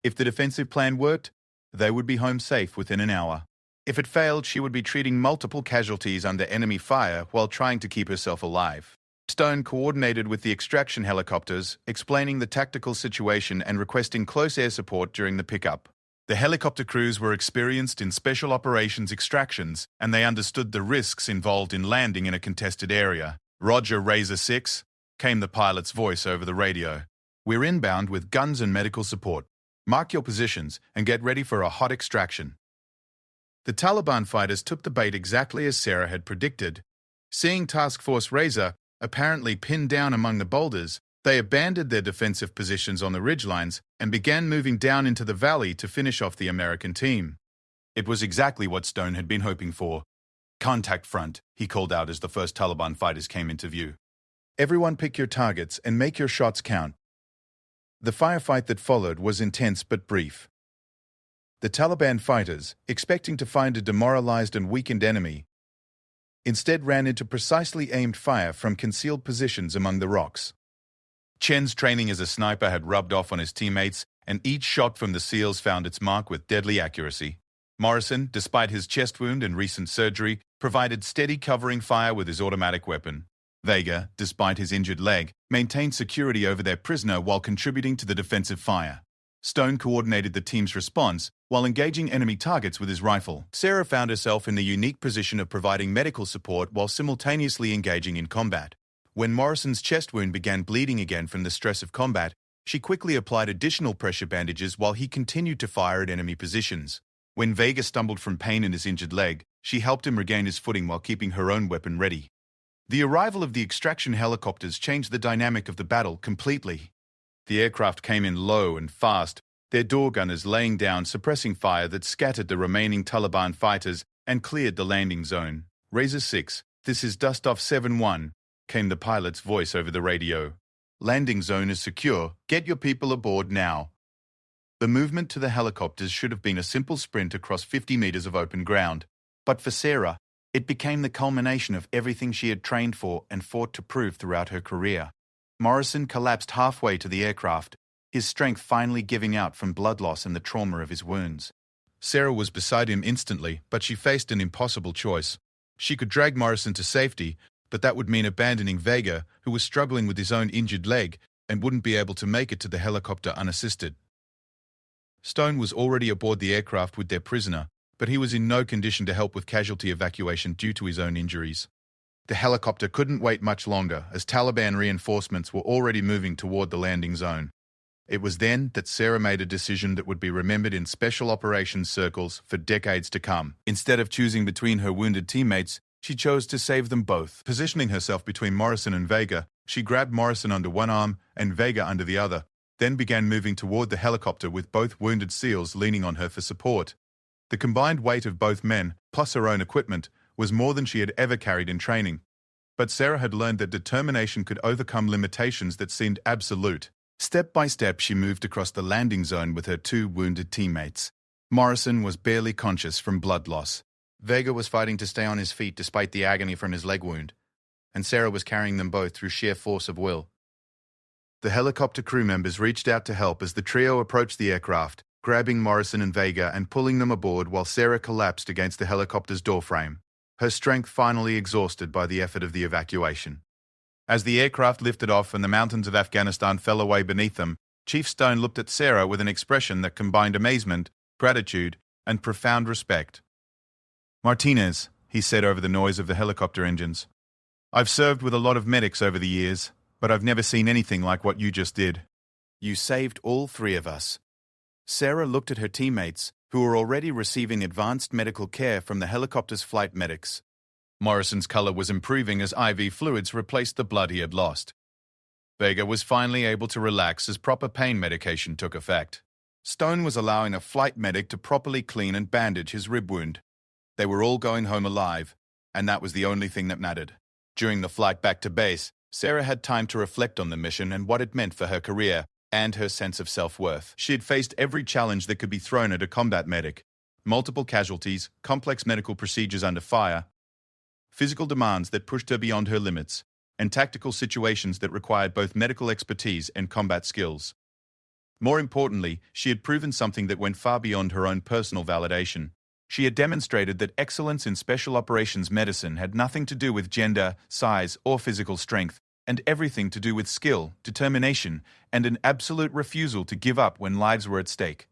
If the defensive plan worked, they would be home safe within an hour. If it failed, she would be treating multiple casualties under enemy fire while trying to keep herself alive. Stone coordinated with the extraction helicopters, explaining the tactical situation and requesting close air support during the pickup. The helicopter crews were experienced in special operations extractions, and they understood the risks involved in landing in a contested area. "Roger, Razor 6, came the pilot's voice over the radio. "We're inbound with guns and medical support. Mark your positions and get ready for a hot extraction." The Taliban fighters took the bait exactly as Sarah had predicted. Seeing Task Force Razor apparently pinned down among the boulders, they abandoned their defensive positions on the ridgelines and began moving down into the valley to finish off the American team. It was exactly what Stone had been hoping for. "Contact front," he called out as the first Taliban fighters came into view. "Everyone pick your targets and make your shots count." The firefight that followed was intense but brief. The Taliban fighters, expecting to find a demoralized and weakened enemy, instead ran into precisely aimed fire from concealed positions among the rocks. Chen's training as a sniper had rubbed off on his teammates, and each shot from the SEALs found its mark with deadly accuracy. Morrison, despite his chest wound and recent surgery, provided steady covering fire with his automatic weapon. Vega, despite his injured leg, maintained security over their prisoner while contributing to the defensive fire. Stone coordinated the team's response while engaging enemy targets with his rifle. Sarah found herself in the unique position of providing medical support while simultaneously engaging in combat. When Morrison's chest wound began bleeding again from the stress of combat, she quickly applied additional pressure bandages while he continued to fire at enemy positions. When Vega stumbled from pain in his injured leg, she helped him regain his footing while keeping her own weapon ready. The arrival of the extraction helicopters changed the dynamic of the battle completely. The aircraft came in low and fast, their door gunners laying down suppressing fire that scattered the remaining Taliban fighters and cleared the landing zone. "Razor 6, this is Dustoff 7-1, came the pilot's voice over the radio. "Landing zone is secure. Get your people aboard now." The movement to the helicopters should have been a simple sprint across 50 meters of open ground. But for Sarah, it became the culmination of everything she had trained for and fought to prove throughout her career. Morrison collapsed halfway to the aircraft, his strength finally giving out from blood loss and the trauma of his wounds. Sarah was beside him instantly, but she faced an impossible choice. She could drag Morrison to safety, but that would mean abandoning Vega, who was struggling with his own injured leg and wouldn't be able to make it to the helicopter unassisted. Stone was already aboard the aircraft with their prisoner, but he was in no condition to help with casualty evacuation due to his own injuries. The helicopter couldn't wait much longer, as Taliban reinforcements were already moving toward the landing zone. It was then that Sarah made a decision that would be remembered in special operations circles for decades to come. Instead of choosing between her wounded teammates, she chose to save them both. Positioning herself between Morrison and Vega, she grabbed Morrison under one arm and Vega under the other, then began moving toward the helicopter with both wounded SEALs leaning on her for support. The combined weight of both men, plus her own equipment, was more than she had ever carried in training. But Sarah had learned that determination could overcome limitations that seemed absolute. Step by step, she moved across the landing zone with her two wounded teammates. Morrison was barely conscious from blood loss. Vega was fighting to stay on his feet despite the agony from his leg wound, and Sarah was carrying them both through sheer force of will. The helicopter crew members reached out to help as the trio approached the aircraft, grabbing Morrison and Vega and pulling them aboard while Sarah collapsed against the helicopter's doorframe, her strength finally exhausted by the effort of the evacuation. As the aircraft lifted off and the mountains of Afghanistan fell away beneath them, Chief Stone looked at Sarah with an expression that combined amazement, gratitude, and profound respect. "Martinez," he said over the noise of the helicopter engines, "I've served with a lot of medics over the years, but I've never seen anything like what you just did. You saved all three of us." Sarah looked at her teammates, who were already receiving advanced medical care from the helicopter's flight medics. Morrison's color was improving as IV fluids replaced the blood he had lost. Vega was finally able to relax as proper pain medication took effect. Stone was allowing a flight medic to properly clean and bandage his rib wound. They were all going home alive, and that was the only thing that mattered. During the flight back to base, Sarah had time to reflect on the mission and what it meant for her career and her sense of self-worth. She had faced every challenge that could be thrown at a combat medic: multiple casualties, complex medical procedures under fire, physical demands that pushed her beyond her limits, and tactical situations that required both medical expertise and combat skills. More importantly, she had proven something that went far beyond her own personal validation. She had demonstrated that excellence in special operations medicine had nothing to do with gender, size, or physical strength, and everything to do with skill, determination, and an absolute refusal to give up when lives were at stake.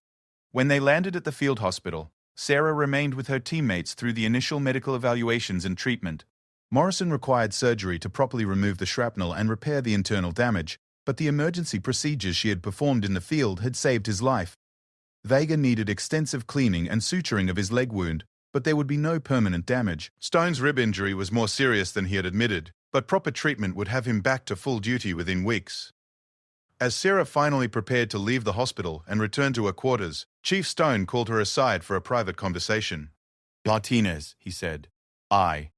When they landed at the field hospital, Sarah remained with her teammates through the initial medical evaluations and treatment. Morrison required surgery to properly remove the shrapnel and repair the internal damage, but the emergency procedures she had performed in the field had saved his life. Vega needed extensive cleaning and suturing of his leg wound, but there would be no permanent damage. Stone's rib injury was more serious than he had admitted, but proper treatment would have him back to full duty within weeks. As Sarah finally prepared to leave the hospital and return to her quarters, Chief Stone called her aside for a private conversation. "Martinez," he said, "I